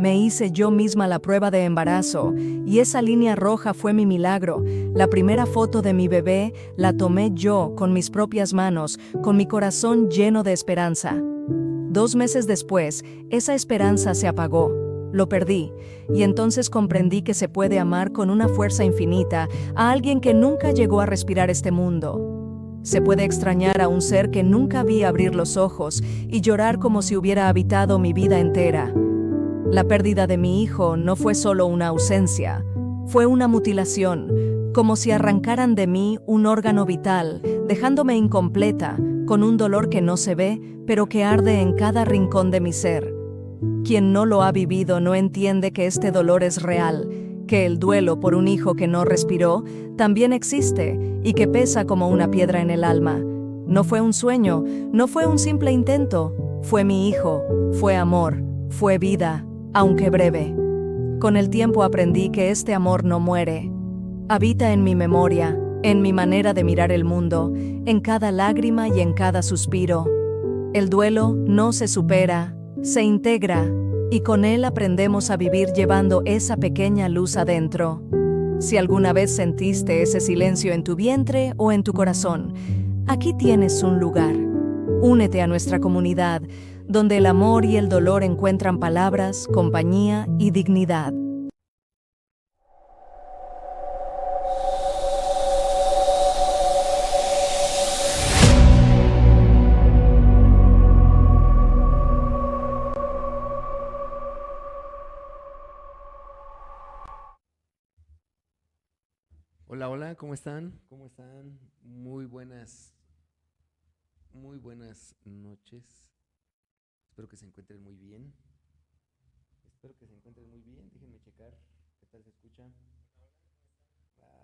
Me hice yo misma la prueba de embarazo, y esa línea roja fue mi milagro. La primera foto de mi bebé la tomé yo con mis propias manos, con mi corazón lleno de esperanza. 2 meses después, esa esperanza se apagó. Lo perdí, y entonces comprendí que se puede amar con una fuerza infinita a alguien que nunca llegó a respirar este mundo. Se puede extrañar a un ser que nunca vi abrir los ojos y llorar como si hubiera habitado mi vida entera. La pérdida de mi hijo no fue solo una ausencia, fue una mutilación, como si arrancaran de mí un órgano vital, dejándome incompleta, con un dolor que no se ve, pero que arde en cada rincón de mi ser. Quien no lo ha vivido no entiende que este dolor es real, que el duelo por un hijo que no respiró también existe y que pesa como una piedra en el alma. No fue un sueño, no fue un simple intento, fue mi hijo, fue amor, fue vida, aunque breve. Con el tiempo aprendí que este amor no muere. Habita en mi memoria, en mi manera de mirar el mundo, en cada lágrima y en cada suspiro. El duelo no se supera, se integra, y con él aprendemos a vivir llevando esa pequeña luz adentro. Si alguna vez sentiste ese silencio en tu vientre o en tu corazón, aquí tienes un lugar. Únete a nuestra comunidad, donde el amor y el dolor encuentran palabras, compañía y dignidad. Hola, hola, ¿cómo están? ¿Cómo están? Muy buenas noches. Espero que se encuentren muy bien. Espero que se encuentren muy bien. Déjenme checar qué tal se escucha.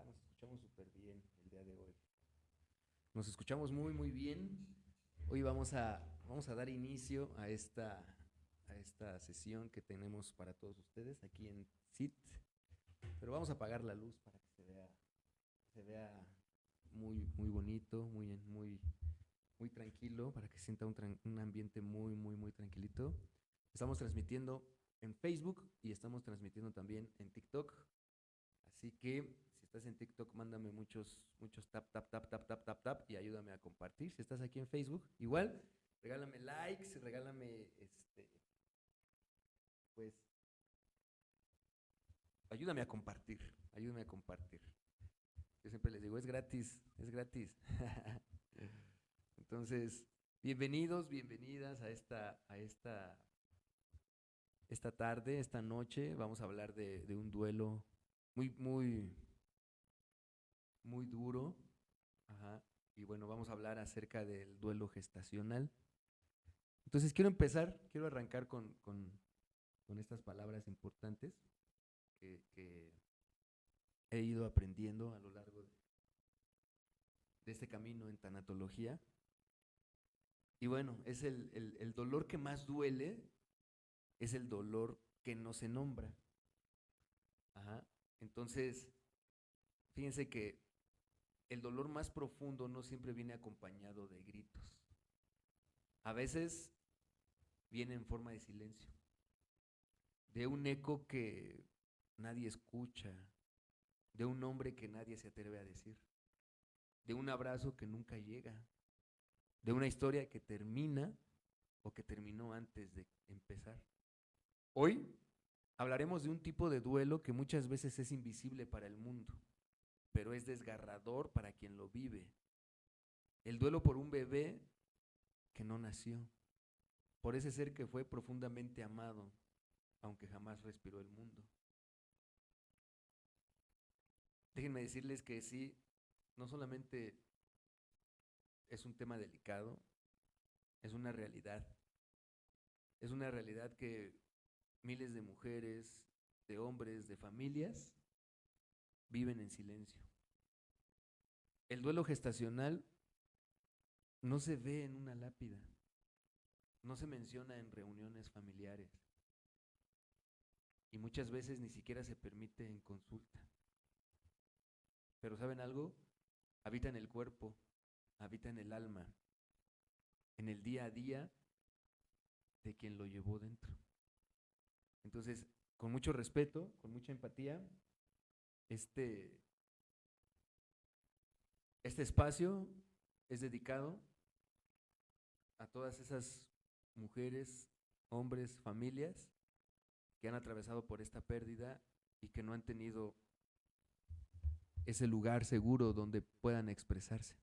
Nos escuchamos súper bien el día de hoy. Nos escuchamos muy, muy bien. Hoy vamos a dar inicio a esta sesión que tenemos para todos ustedes aquí en SIT. Pero vamos a apagar la luz para que se vea muy, muy bonito, muy tranquilo, para que se sienta un ambiente muy, muy, muy tranquilito. Estamos transmitiendo en Facebook y estamos transmitiendo también en TikTok. Así que si estás en TikTok, mándame muchos tap, tap, tap, tap, tap, tap, tap y ayúdame a compartir. Si estás aquí en Facebook, igual, regálame likes, regálame, pues, ayúdame a compartir, ayúdame a compartir. Yo siempre les digo, es gratis, es gratis. Entonces, bienvenidos, bienvenidas esta tarde, esta noche. Vamos a hablar de un duelo muy, muy, muy duro. Ajá. Y bueno, vamos a hablar acerca del duelo gestacional. Entonces, quiero arrancar con estas palabras importantes que he ido aprendiendo a lo largo de este camino en tanatología. Y bueno, es el dolor que más duele, es el dolor que no se nombra. Ajá. Entonces, fíjense que el dolor más profundo no siempre viene acompañado de gritos. A veces viene en forma de silencio, de un eco que nadie escucha, de un nombre que nadie se atreve a decir, de un abrazo que nunca llega, de una historia que termina o que terminó antes de empezar. Hoy hablaremos de un tipo de duelo que muchas veces es invisible para el mundo, pero es desgarrador para quien lo vive. El duelo por un bebé que no nació, por ese ser que fue profundamente amado, aunque jamás respiró el mundo. Déjenme decirles que sí, no solamente es un tema delicado, es una realidad. Es una realidad que miles de mujeres, de hombres, de familias viven en silencio. El duelo gestacional no se ve en una lápida, no se menciona en reuniones familiares y muchas veces ni siquiera se permite en consulta. Pero ¿saben algo? Habita en el cuerpo, habita en el alma, en el día a día de quien lo llevó dentro. Entonces, con mucho respeto, con mucha empatía, este, este espacio es dedicado a todas esas mujeres, hombres, familias que han atravesado por esta pérdida y que no han tenido ese lugar seguro donde puedan expresarse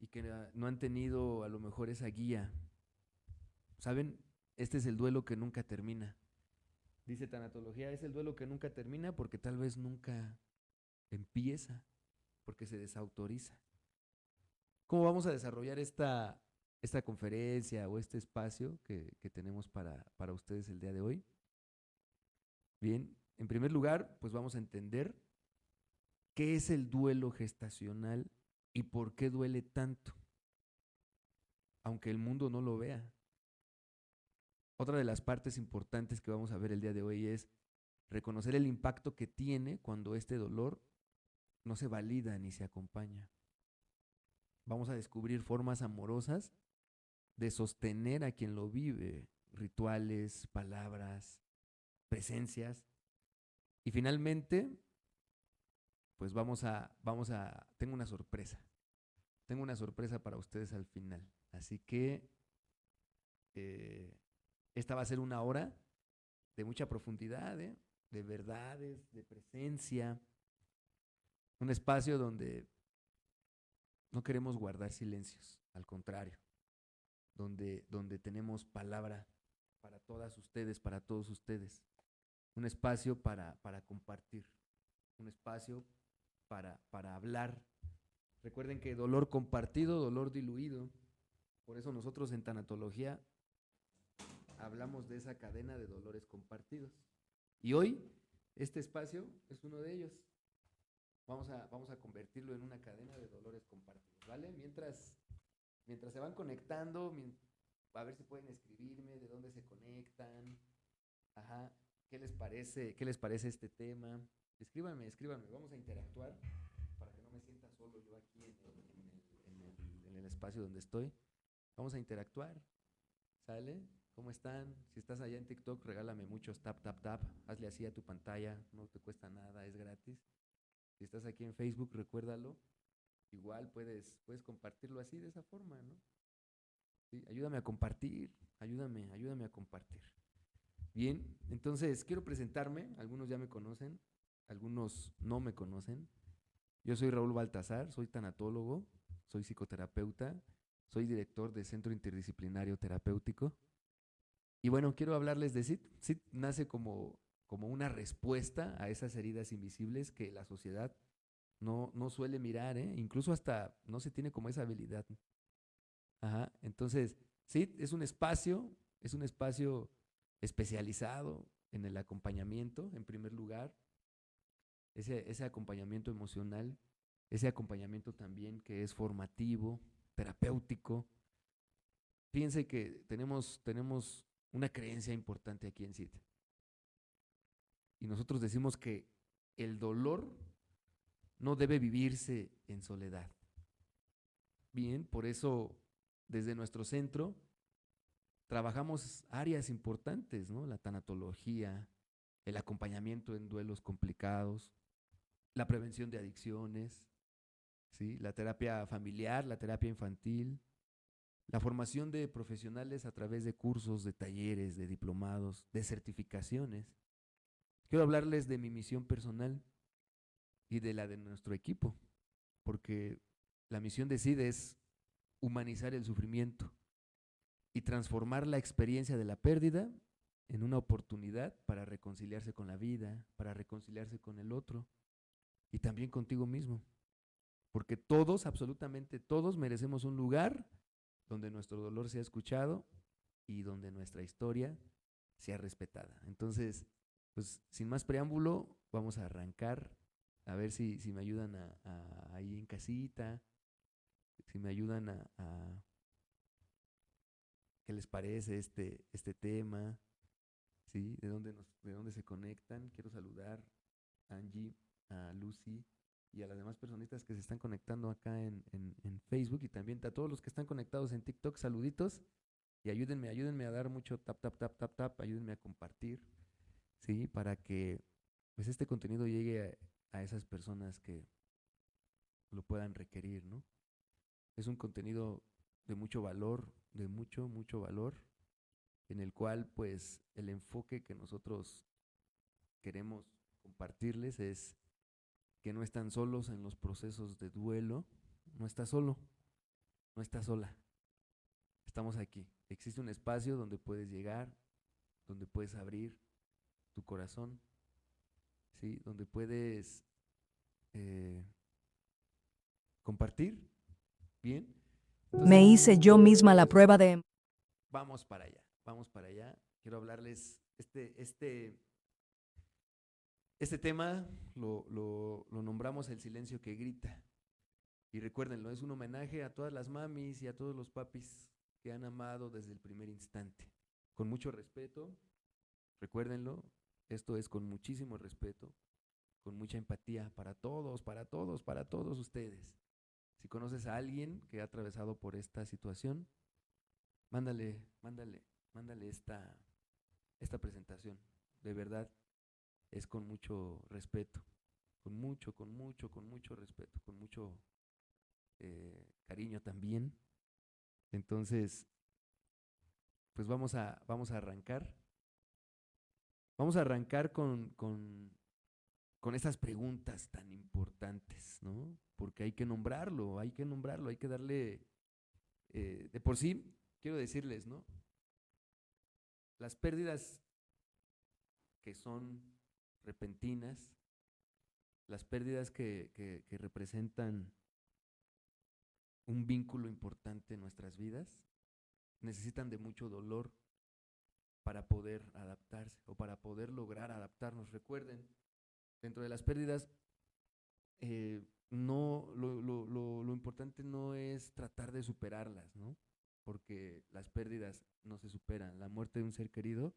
y que no han tenido a lo mejor esa guía. ¿Saben? Este es el duelo que nunca termina. Dice tanatología, es el duelo que nunca termina porque tal vez nunca empieza, porque se desautoriza. ¿Cómo vamos a desarrollar esta conferencia o este espacio que tenemos para ustedes el día de hoy? Bien, en primer lugar, pues vamos a entender qué es el duelo gestacional y por qué duele tanto, aunque el mundo no lo vea. Otra de las partes importantes que vamos a ver el día de hoy es reconocer el impacto que tiene cuando este dolor no se valida ni se acompaña. Vamos a descubrir formas amorosas de sostener a quien lo vive, rituales, palabras, presencias. Y finalmente, pues tengo una sorpresa. Tengo una sorpresa para ustedes al final. Así que eh, esta va a ser una hora de mucha profundidad, de verdades, de presencia. Un espacio donde no queremos guardar silencios, al contrario, donde tenemos palabra para todas ustedes, para todos ustedes. Un espacio para compartir, un espacio para hablar. Recuerden que dolor compartido, dolor diluido. Por eso nosotros en tanatología hablamos de esa cadena de dolores compartidos. Y hoy este espacio es uno de ellos. Vamos a convertirlo en una cadena de dolores compartidos, ¿vale? Mientras se van conectando, a ver si pueden escribirme de dónde se conectan, ajá, qué les parece este tema. Escríbanme, vamos a interactuar para que no me sienta solo yo aquí en el espacio donde estoy. Vamos a interactuar, ¿sale? ¿Cómo están? Si estás allá en TikTok, regálame muchos tap, tap, tap. Hazle así a tu pantalla, no te cuesta nada, es gratis. Si estás aquí en Facebook, recuérdalo. Igual puedes compartirlo así, de esa forma, ¿no? Sí, ayúdame a compartir, ayúdame a compartir. Bien, entonces quiero presentarme. Algunos ya me conocen, algunos no me conocen. Yo soy Raúl Baltazar, soy tanatólogo, soy psicoterapeuta, soy director de Centro Interdisciplinario Terapéutico. Y bueno, quiero hablarles de SIT. SIT nace como una respuesta a esas heridas invisibles que la sociedad no suele mirar, ¿eh? Incluso hasta no se tiene como esa habilidad. Ajá. Entonces, SIT es un espacio especializado en el acompañamiento, en primer lugar, ese acompañamiento emocional, ese acompañamiento también que es formativo, terapéutico. Fíjense que tenemos una creencia importante aquí en SIT. Y nosotros decimos que el dolor no debe vivirse en soledad. Bien, por eso desde nuestro centro trabajamos áreas importantes, ¿no? La tanatología, el acompañamiento en duelos complicados, la prevención de adicciones, ¿sí? La terapia familiar, la terapia infantil, la formación de profesionales a través de cursos, de talleres, de diplomados, de certificaciones. Quiero hablarles de mi misión personal y de la de nuestro equipo, porque la misión de SID es humanizar el sufrimiento y transformar la experiencia de la pérdida en una oportunidad para reconciliarse con la vida, para reconciliarse con el otro y también contigo mismo. Porque todos, absolutamente todos, merecemos un lugar donde nuestro dolor sea escuchado y donde nuestra historia sea respetada. Entonces, pues sin más preámbulo, vamos a arrancar, a ver si me ayudan ahí en casita, si me ayudan qué les parece este tema, ¿sí? De dónde se conectan. Quiero saludar a Angie, a Lucy y a las demás personitas que se están conectando acá en Facebook y también a todos los que están conectados en TikTok. Saluditos. Y ayúdenme a dar mucho tap, tap, tap, tap, tap, ayúdenme a compartir, ¿sí? Para que pues este contenido llegue a esas personas que lo puedan requerir, ¿no? Es un contenido de mucho valor, de mucho, mucho valor, en el cual pues el enfoque que nosotros queremos compartirles es que no están solos en los procesos de duelo, no estás solo, no estás sola, estamos aquí. Existe un espacio donde puedes llegar, donde puedes abrir tu corazón, ¿sí? Donde puedes eh, compartir, ¿bien? Me Entonces, hice yo misma la prueba de... vamos para allá, vamos para allá. Quiero hablarles, este tema lo nombramos el silencio que grita. Y recuérdenlo, es un homenaje a todas las mamis y a todos los papis que han amado desde el primer instante. Con mucho respeto, recuérdenlo, esto es con muchísimo respeto, con mucha empatía para todos, para todos, para todos ustedes. Si conoces a alguien que ha atravesado por esta situación, mándale esta presentación. De verdad, es con mucho respeto, con mucho respeto, con mucho cariño también. Entonces, pues vamos a arrancar. Vamos a arrancar con estas preguntas tan importantes, ¿no? Porque hay que nombrarlo, hay que nombrarlo, hay que darle, de por sí, quiero decirles, ¿no? Las pérdidas que son repentinas, las pérdidas que representan un vínculo importante en nuestras vidas, necesitan de mucho dolor para poder adaptarse o para poder lograr adaptarnos. Recuerden, dentro de las pérdidas, no, lo importante no es tratar de superarlas, ¿no? Porque las pérdidas no se superan. La muerte de un ser querido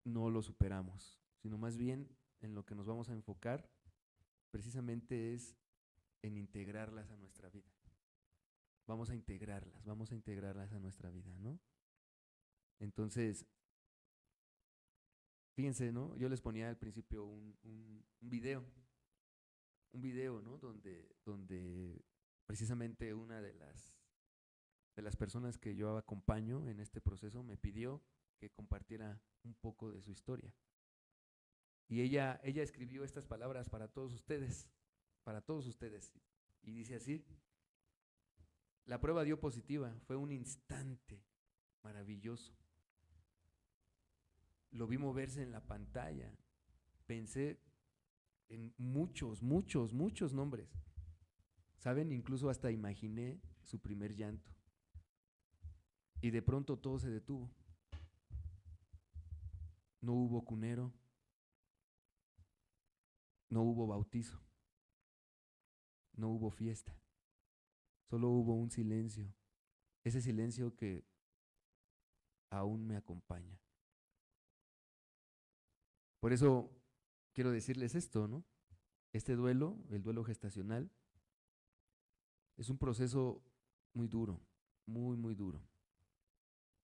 no lo superamos, sino más bien en lo que nos vamos a enfocar precisamente es en integrarlas a nuestra vida. Vamos a integrarlas a nuestra vida, ¿no? Entonces, fíjense, ¿no? Yo les ponía al principio un video, ¿no? Donde precisamente una de las personas que yo acompaño en este proceso me pidió que compartiera un poco de su historia. Y ella escribió estas palabras para todos ustedes. Y dice así: la prueba dio positiva, fue un instante maravilloso. Lo vi moverse en la pantalla. Pensé en muchos, muchos, muchos nombres. ¿Saben? Incluso hasta imaginé su primer llanto. Y de pronto todo se detuvo. No hubo cunero, no hubo bautizo, no hubo fiesta. Solo hubo un silencio. Ese silencio que aún me acompaña. Por eso quiero decirles esto, ¿no? Este duelo, el duelo gestacional, es un proceso muy duro, muy, muy duro.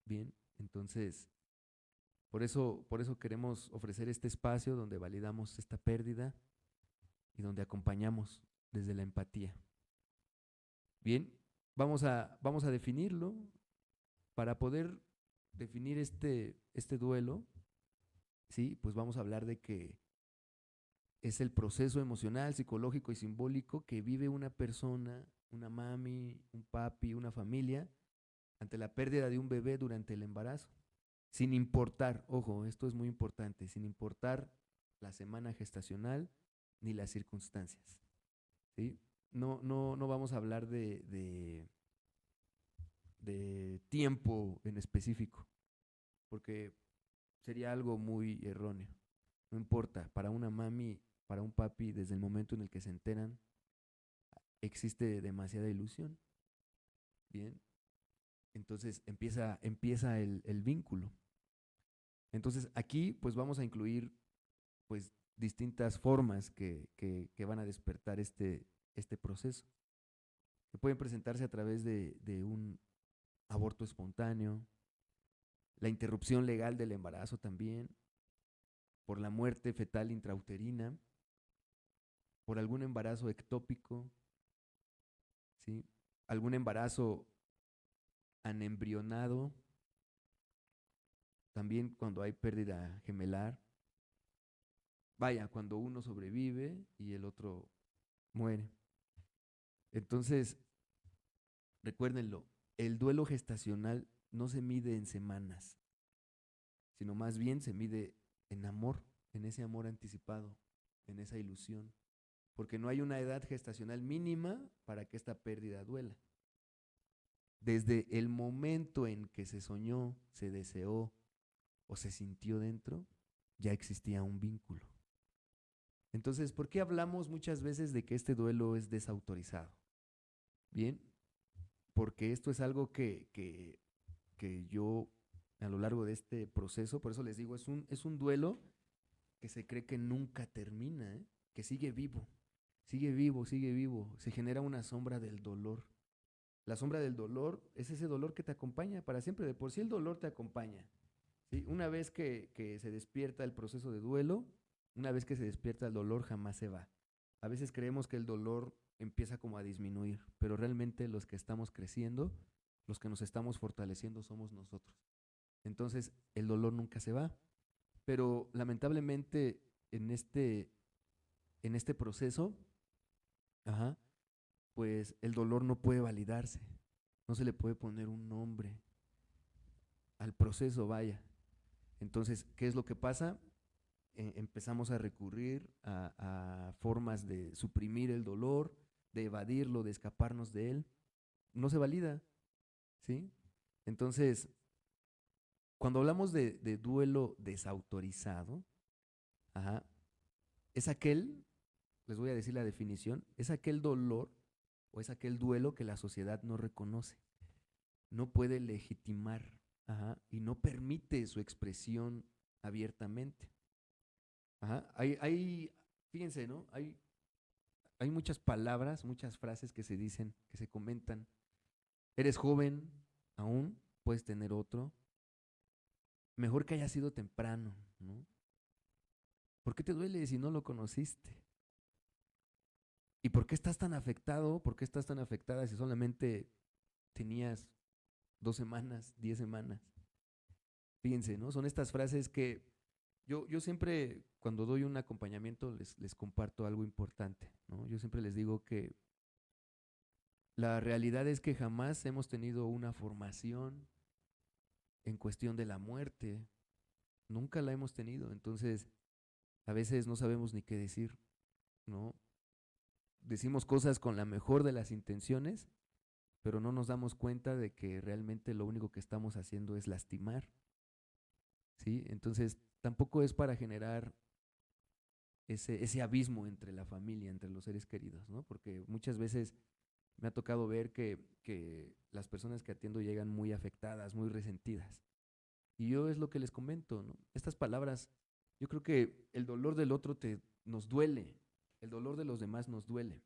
Bien, entonces, por eso queremos ofrecer este espacio donde validamos esta pérdida y donde acompañamos desde la empatía. Bien, vamos a definirlo. Para poder definir este duelo, ¿sí? Pues vamos a hablar de que es el proceso emocional, psicológico y simbólico que vive una persona, una mami, un papi, una familia, ante la pérdida de un bebé durante el embarazo. Sin importar, ojo, esto es muy importante, sin importar la semana gestacional ni las circunstancias, ¿sí? No vamos a hablar de tiempo en específico, porque sería algo muy erróneo. No importa, para una mami, para un papi, desde el momento en el que se enteran, existe demasiada ilusión. Bien, entonces empieza el vínculo. Entonces aquí pues vamos a incluir pues distintas formas que van a despertar este proceso, que pueden presentarse a través de aborto espontáneo, la interrupción legal del embarazo también, por la muerte fetal intrauterina, por algún embarazo ectópico, ¿sí? Algún embarazo anembrionado, también cuando hay pérdida gemelar, vaya, cuando uno sobrevive y el otro muere. Entonces, recuérdenlo, el duelo gestacional no se mide en semanas, sino más bien se mide en amor, en ese amor anticipado, en esa ilusión, porque no hay una edad gestacional mínima para que esta pérdida duela. Desde el momento en que se soñó, se deseó o se sintió dentro, ya existía un vínculo. Entonces, ¿por qué hablamos muchas veces de que este duelo es desautorizado? Bien, porque esto es algo que yo a lo largo de este proceso, por eso les digo, es un duelo que se cree que nunca termina, ¿eh? Que sigue vivo, sigue vivo, sigue vivo. Se genera una sombra del dolor. La sombra del dolor es ese dolor que te acompaña para siempre. De por sí el dolor te acompaña. ¿Sí? Una vez que se despierta el proceso de duelo, una vez que se despierta el dolor, jamás se va. A veces creemos que el dolor empieza como a disminuir, pero realmente los que estamos creciendo, los que nos estamos fortaleciendo somos nosotros. Entonces, el dolor nunca se va, pero lamentablemente en este proceso, ajá, pues el dolor no puede validarse, no se le puede poner un nombre al proceso, vaya. Entonces, ¿qué es lo que pasa? Empezamos a recurrir a formas de suprimir el dolor, de evadirlo, de escaparnos de él. No se valida, ¿sí? Entonces, cuando hablamos de duelo desautorizado, ajá, es aquel, les voy a decir la definición, es aquel dolor o es aquel duelo que la sociedad no reconoce, no puede legitimar, ajá, y no permite su expresión abiertamente. Ajá. Fíjense, ¿no? Hay muchas palabras, muchas frases que se dicen, que se comentan. Eres joven aún, puedes tener otro. Mejor que haya sido temprano, ¿no? ¿Por qué te duele si no lo conociste? ¿Y por qué estás tan afectado? ¿Por qué estás tan afectada si solamente tenías 2 semanas, 10 semanas? Fíjense, ¿no? Son estas frases que yo siempre, cuando doy un acompañamiento, les comparto algo importante, ¿no? Yo siempre les digo que la realidad es que jamás hemos tenido una formación en cuestión de la muerte. Nunca la hemos tenido. Entonces, a veces no sabemos ni qué decir, ¿no? Decimos cosas con la mejor de las intenciones, pero no nos damos cuenta de que realmente lo único que estamos haciendo es lastimar, ¿sí? Entonces, tampoco es para generar ese abismo entre la familia, entre los seres queridos, ¿no? Porque muchas veces me ha tocado ver que las personas que atiendo llegan muy afectadas, muy resentidas. Y yo es lo que les comento, ¿no? Estas palabras, yo creo que el dolor del otro nos duele, el dolor de los demás nos duele.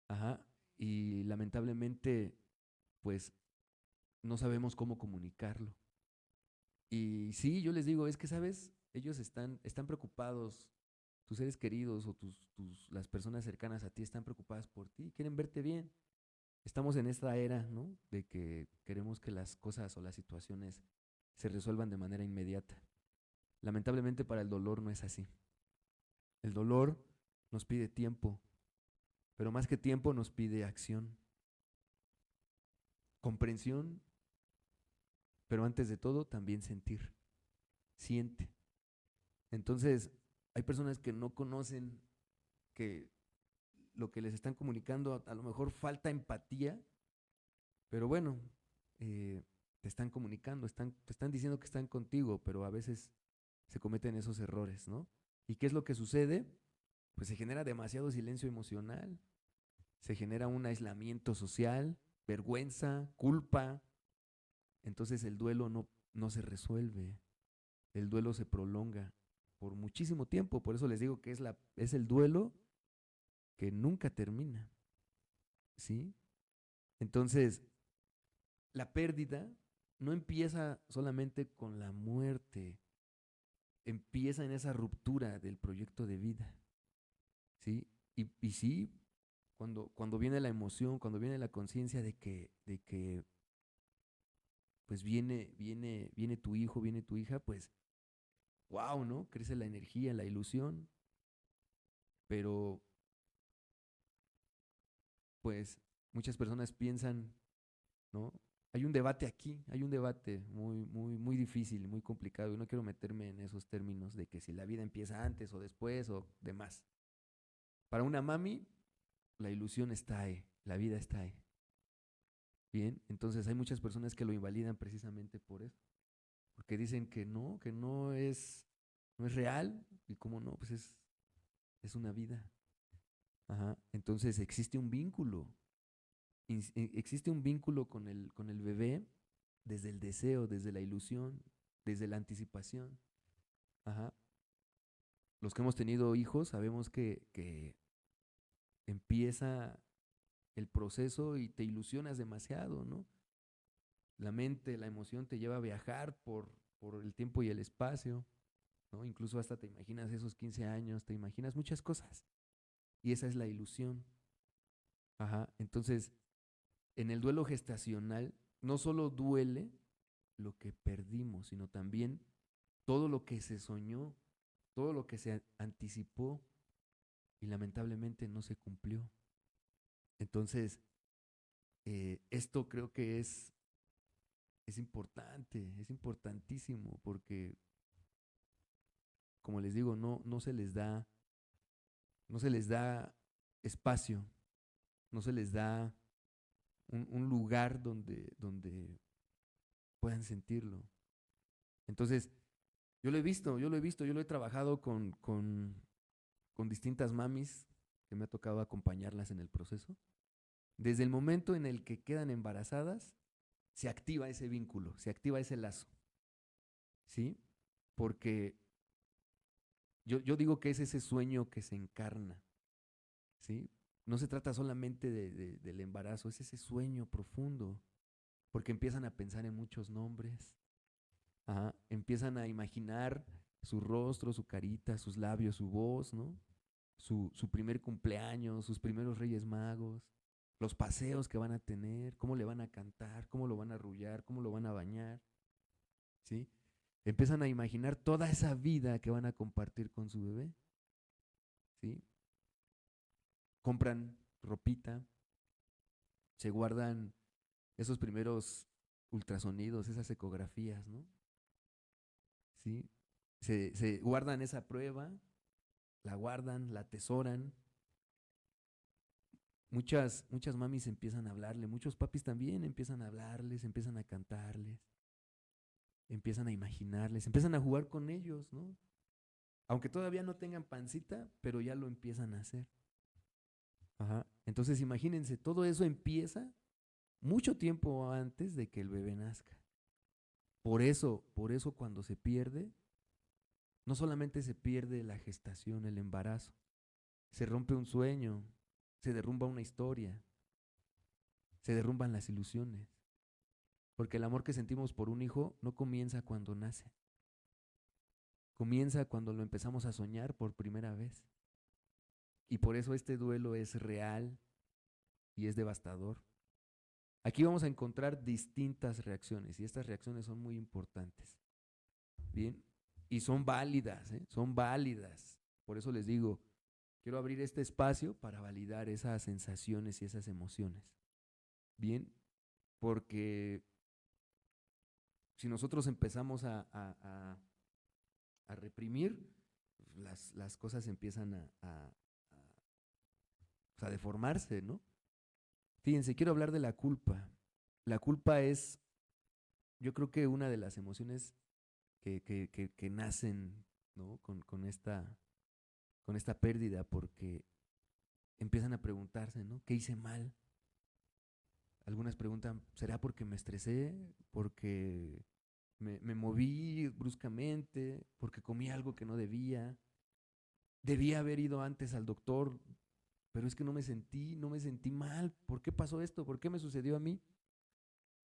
Ajá. Y lamentablemente, pues, no sabemos cómo comunicarlo. Y sí, yo les digo, es que, ¿sabes? Ellos están preocupados, tus seres queridos o las personas cercanas a ti están preocupadas por ti, quieren verte bien. Estamos en esta era, ¿no? De que queremos que las cosas o las situaciones se resuelvan de manera inmediata. Lamentablemente para el dolor no es así. El dolor nos pide tiempo, pero más que tiempo nos pide acción, comprensión, pero antes de todo también sentir. Siente. Entonces, hay personas que no conocen que lo que les están comunicando a lo mejor falta empatía, pero bueno, te están comunicando, te están diciendo que están contigo, pero a veces se cometen esos errores, ¿no? ¿Y qué es lo que sucede? Pues se genera demasiado silencio emocional, se genera un aislamiento social, vergüenza, culpa. Entonces el duelo no se resuelve, el duelo se prolonga por muchísimo tiempo. Por eso les digo que es el duelo que nunca termina, ¿sí? Entonces, la pérdida no empieza solamente con la muerte, empieza en esa ruptura del proyecto de vida, ¿sí? Y sí, cuando viene la emoción, cuando viene la conciencia de que pues viene tu hijo, viene tu hija, pues wow, ¿no? Crece la energía, la ilusión, pero pues muchas personas piensan, ¿no? Hay un debate aquí, hay un debate muy difícil, muy complicado, y no quiero meterme en esos términos de que si la vida empieza antes o después o demás. Para una mami, la ilusión está ahí, la vida está ahí. Bien, entonces hay muchas personas que lo invalidan precisamente por eso, porque dicen que no es real, y cómo no, pues es una vida. Ajá. Entonces existe un vínculo, existe un vínculo con el bebé desde el deseo, desde la ilusión, desde la anticipación. Ajá. Los que hemos tenido hijos sabemos que empieza el proceso y te ilusionas demasiado, ¿no? La mente, la emoción te lleva a viajar por el tiempo y el espacio, ¿no? Incluso hasta te imaginas esos 15 años, te imaginas muchas cosas. Y esa es la ilusión. Ajá. Entonces, en el duelo gestacional, no solo duele lo que perdimos, sino también todo lo que se soñó, todo lo que se anticipó y lamentablemente no se cumplió. Entonces, esto creo que es importante, es importantísimo, porque, como les digo, no se les da espacio, no se les da un lugar donde puedan sentirlo. Entonces, yo lo he trabajado con distintas mamis que me ha tocado acompañarlas en el proceso. Desde el momento en el que quedan embarazadas, se activa ese vínculo, se activa ese lazo, ¿sí? Porque yo digo que es ese sueño que se encarna, ¿sí? No se trata solamente del embarazo, es ese sueño profundo, porque empiezan a pensar en muchos nombres, ajá, empiezan a imaginar su rostro, su carita, sus labios, su voz, ¿no? Su primer cumpleaños, sus primeros Reyes Magos, los paseos que van a tener, cómo le van a cantar, cómo lo van a arrullar, cómo lo van a bañar, ¿sí? Empiezan a imaginar toda esa vida que van a compartir con su bebé, ¿sí? Compran ropita, se guardan esos primeros ultrasonidos, esas ecografías, ¿no? ¿Sí? Se guardan esa prueba, la guardan, la atesoran. Muchas mamis empiezan a hablarle, muchos papis también empiezan a hablarles, empiezan a cantarles, empiezan a imaginarles, empiezan a jugar con ellos, ¿no? Aunque todavía no tengan pancita, pero ya lo empiezan a hacer. Ajá. Entonces imagínense, todo eso empieza mucho tiempo antes de que el bebé nazca. Por eso cuando se pierde, no solamente se pierde la gestación, el embarazo, se rompe un sueño, se derrumba una historia, se derrumban las ilusiones. Porque el amor que sentimos por un hijo no comienza cuando nace, comienza cuando lo empezamos a soñar por primera vez. Y por eso este duelo es real y es devastador. Aquí vamos a encontrar distintas reacciones y estas reacciones son muy importantes. Bien, y son válidas, ¿eh? Son válidas. Por eso les digo, quiero abrir este espacio para validar esas sensaciones y esas emociones. Bien, porque si nosotros empezamos a reprimir, las cosas empiezan a deformarse, ¿no? Fíjense, quiero hablar de la culpa. La culpa es, yo creo que una de las emociones que nacen, ¿no? con esta pérdida, porque empiezan a preguntarse, ¿no? ¿Qué hice mal? Algunas preguntan, ¿será porque me estresé? ¿Porque me moví bruscamente? ¿Porque comí algo que no debía? Debía haber ido antes al doctor, pero es que no me sentí mal. ¿Por qué pasó esto? ¿Por qué me sucedió a mí?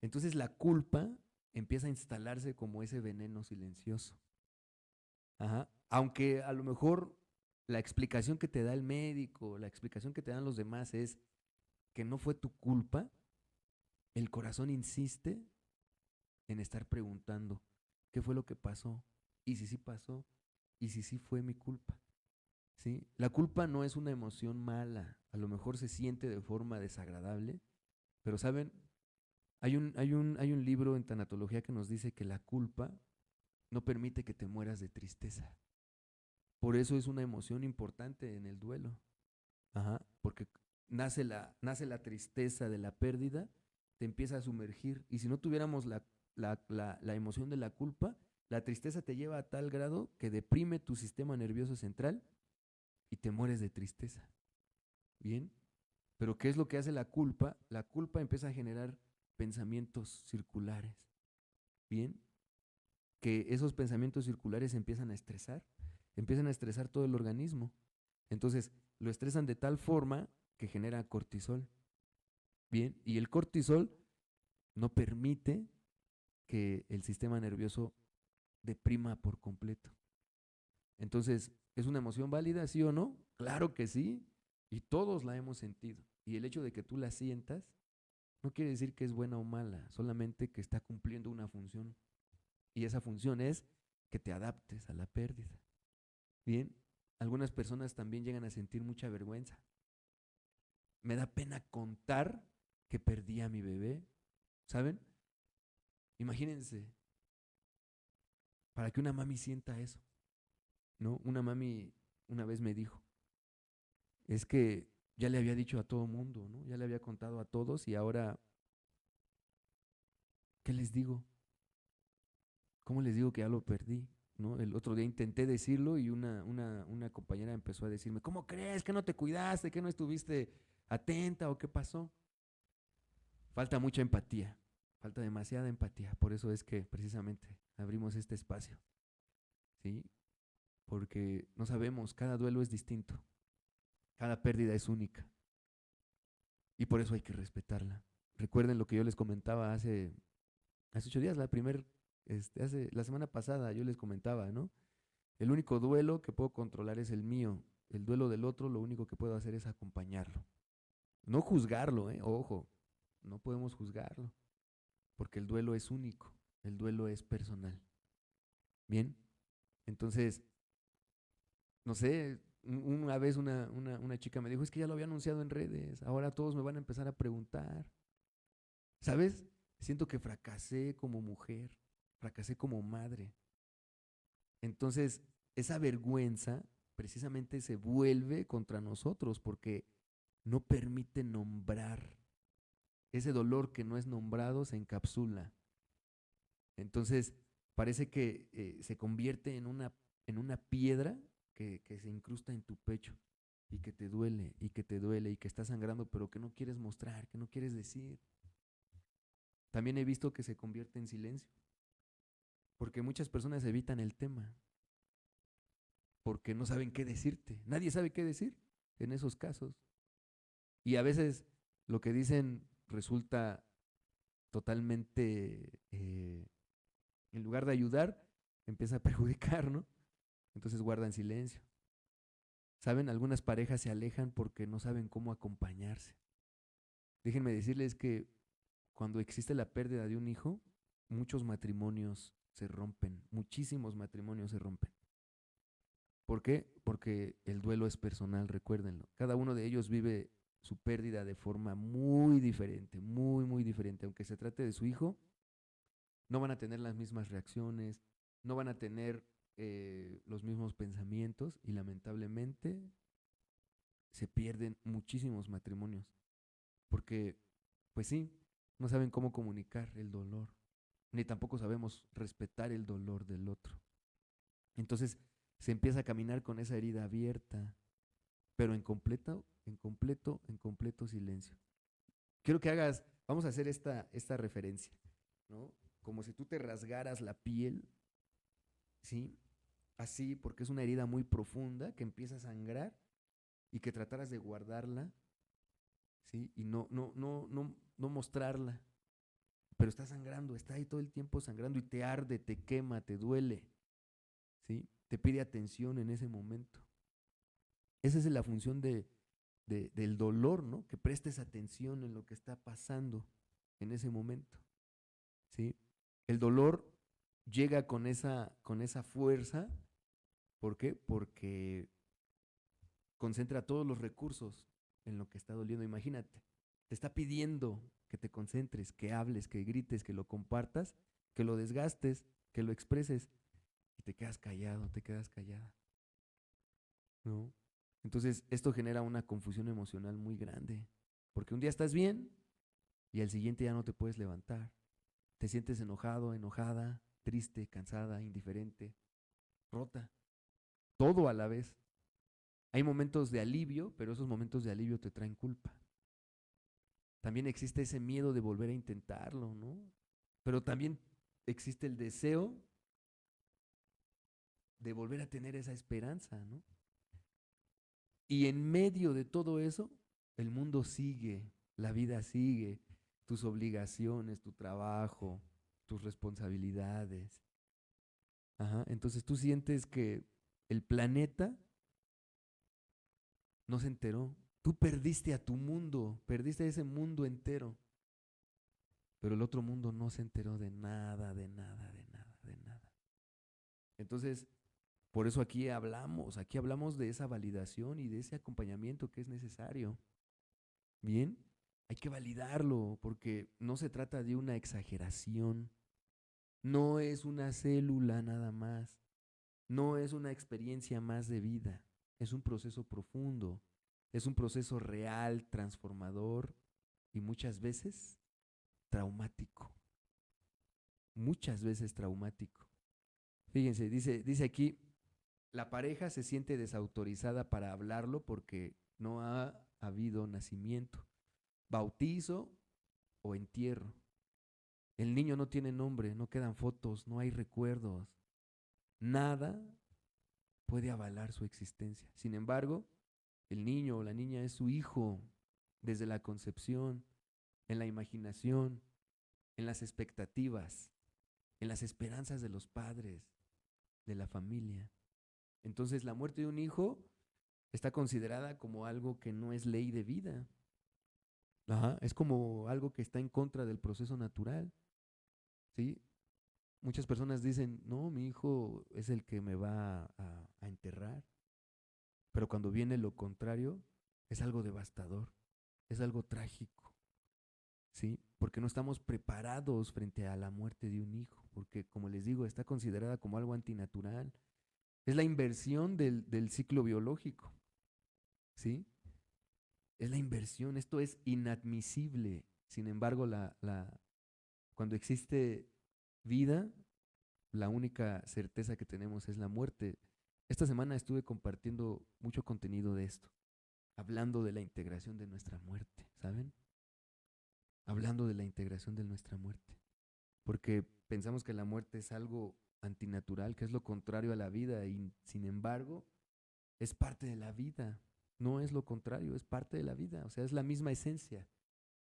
Entonces la culpa empieza a instalarse como ese veneno silencioso. Ajá. Aunque a lo mejor la explicación que te da el médico, la explicación que te dan los demás es que no fue tu culpa, el corazón insiste en estar preguntando, ¿qué fue lo que pasó? ¿Y si sí pasó? ¿Y si sí fue mi culpa? ¿Sí? La culpa no es una emoción mala, a lo mejor se siente de forma desagradable, pero saben, hay un libro en tanatología que nos dice que la culpa no permite que te mueras de tristeza. Por eso es una emoción importante en el duelo. Ajá, porque nace la tristeza de la pérdida, te empieza a sumergir. Y si no tuviéramos la emoción de la culpa, la tristeza te lleva a tal grado que deprime tu sistema nervioso central y te mueres de tristeza. ¿Bien? Pero ¿qué es lo que hace la culpa? La culpa empieza a generar pensamientos circulares. ¿Bien? Que esos pensamientos circulares empiezan a estresar todo el organismo. Entonces, lo estresan de tal forma que genera cortisol. Bien, y el cortisol no permite que el sistema nervioso deprima por completo. Entonces, ¿es una emoción válida, sí o no? Claro que sí, y todos la hemos sentido. Y el hecho de que tú la sientas no quiere decir que es buena o mala, solamente que está cumpliendo una función. Y esa función es que te adaptes a la pérdida. Bien, algunas personas también llegan a sentir mucha vergüenza. Me da pena contar que perdí a mi bebé, ¿saben? Imagínense, para que una mami sienta eso, ¿no? Una mami una vez me dijo, es que ya le había dicho a todo mundo, ¿no? Ya le había contado a todos y ahora, ¿qué les digo? ¿Cómo les digo que ya lo perdí? ¿No? El otro día intenté decirlo y una compañera empezó a decirme, ¿cómo crees que no te cuidaste, que no estuviste atenta o qué pasó? Falta mucha empatía, falta demasiada empatía. Por eso es que precisamente abrimos este espacio, ¿sí? Porque no sabemos, cada duelo es distinto, cada pérdida es única y por eso hay que respetarla. Recuerden lo que yo les comentaba hace 8 días, la semana pasada yo les comentaba, ¿no? El único duelo que puedo controlar es el mío. El duelo del otro, lo único que puedo hacer es acompañarlo. No juzgarlo, ojo, no podemos juzgarlo, porque el duelo es único, el duelo es personal. Bien, entonces, no sé, una vez una chica me dijo, es que ya lo había anunciado en redes, ahora todos me van a empezar a preguntar. ¿Sabes? Siento que fracasé como mujer, fracasé como madre. Entonces, esa vergüenza precisamente se vuelve contra nosotros porque no permite nombrar. Ese dolor que no es nombrado se encapsula. Entonces, parece que se convierte en una piedra que se incrusta en tu pecho y que te duele y que te duele y que está sangrando, pero que no quieres mostrar, que no quieres decir. También he visto que se convierte en silencio, porque muchas personas evitan el tema, porque no saben qué decirte. Nadie sabe qué decir en esos casos. Y a veces lo que dicen resulta totalmente, en lugar de ayudar, empieza a perjudicar, ¿no? Entonces guardan silencio. ¿Saben? Algunas parejas se alejan porque no saben cómo acompañarse. Déjenme decirles que cuando existe la pérdida de un hijo, muchos matrimonios se rompen, muchísimos matrimonios se rompen. ¿Por qué? Porque el duelo es personal, recuérdenlo. Cada uno de ellos vive su pérdida de forma muy diferente, muy, muy diferente. Aunque se trate de su hijo, no van a tener las mismas reacciones, no van a tener los mismos pensamientos y lamentablemente se pierden muchísimos matrimonios. Porque, pues sí, no saben cómo comunicar el dolor, ni tampoco sabemos respetar el dolor del otro. Entonces se empieza a caminar con esa herida abierta, pero en completo silencio. Quiero que vamos a hacer esta referencia, ¿no? Como si tú te rasgaras la piel, ¿sí? Así, porque es una herida muy profunda que empieza a sangrar y que trataras de guardarla, ¿sí? Y no mostrarla, pero está sangrando, está ahí todo el tiempo sangrando y te arde, te quema, te duele, ¿sí? Te pide atención en ese momento. Esa es la función del dolor, ¿no? Que prestes atención en lo que está pasando en ese momento, ¿sí? El dolor llega con esa fuerza. ¿Por qué? Porque concentra todos los recursos en lo que está doliendo. Imagínate, te está pidiendo que te concentres, que hables, que grites, que lo compartas, que lo desgastes, que lo expreses y te quedas callado, te quedas callada, ¿no? Entonces, esto genera una confusión emocional muy grande, porque un día estás bien y al siguiente ya no te puedes levantar. Te sientes enojado, enojada, triste, cansada, indiferente, rota, todo a la vez. Hay momentos de alivio, pero esos momentos de alivio te traen culpa. También existe ese miedo de volver a intentarlo, ¿no? Pero también existe el deseo de volver a tener esa esperanza, ¿no? Y en medio de todo eso, el mundo sigue, la vida sigue, tus obligaciones, tu trabajo, tus responsabilidades. Ajá. Entonces tú sientes que el planeta no se enteró. Tú perdiste a tu mundo, perdiste a ese mundo entero. Pero el otro mundo no se enteró de nada, de nada, de nada, de nada. Entonces, por eso aquí hablamos de esa validación y de ese acompañamiento que es necesario. Bien, hay que validarlo porque no se trata de una exageración, no es una célula nada más, no es una experiencia más de vida, es un proceso profundo, es un proceso real, transformador y muchas veces traumático, muchas veces traumático. Fíjense, dice aquí, la pareja se siente desautorizada para hablarlo porque no ha habido nacimiento, bautizo o entierro. El niño no tiene nombre, no quedan fotos, no hay recuerdos. Nada puede avalar su existencia. Sin embargo, el niño o la niña es su hijo desde la concepción, en la imaginación, en las expectativas, en las esperanzas de los padres, de la familia. Entonces, la muerte de un hijo está considerada como algo que no es ley de vida. Ajá, es como algo que está en contra del proceso natural, ¿sí? Muchas personas dicen, no, mi hijo es el que me va a enterrar, pero cuando viene lo contrario, es algo devastador, es algo trágico, ¿sí? Porque no estamos preparados frente a la muerte de un hijo, porque como les digo, está considerada como algo antinatural. Es la inversión del ciclo biológico, ¿sí? Es la inversión, esto es inadmisible. Sin embargo, cuando existe vida, la única certeza que tenemos es la muerte. Esta semana estuve compartiendo mucho contenido de esto, hablando de la integración de nuestra muerte, ¿saben? Hablando de la integración de nuestra muerte. Porque pensamos que la muerte es algo antinatural, que es lo contrario a la vida, y sin embargo, es parte de la vida. No es lo contrario, es parte de la vida, o sea, es la misma esencia.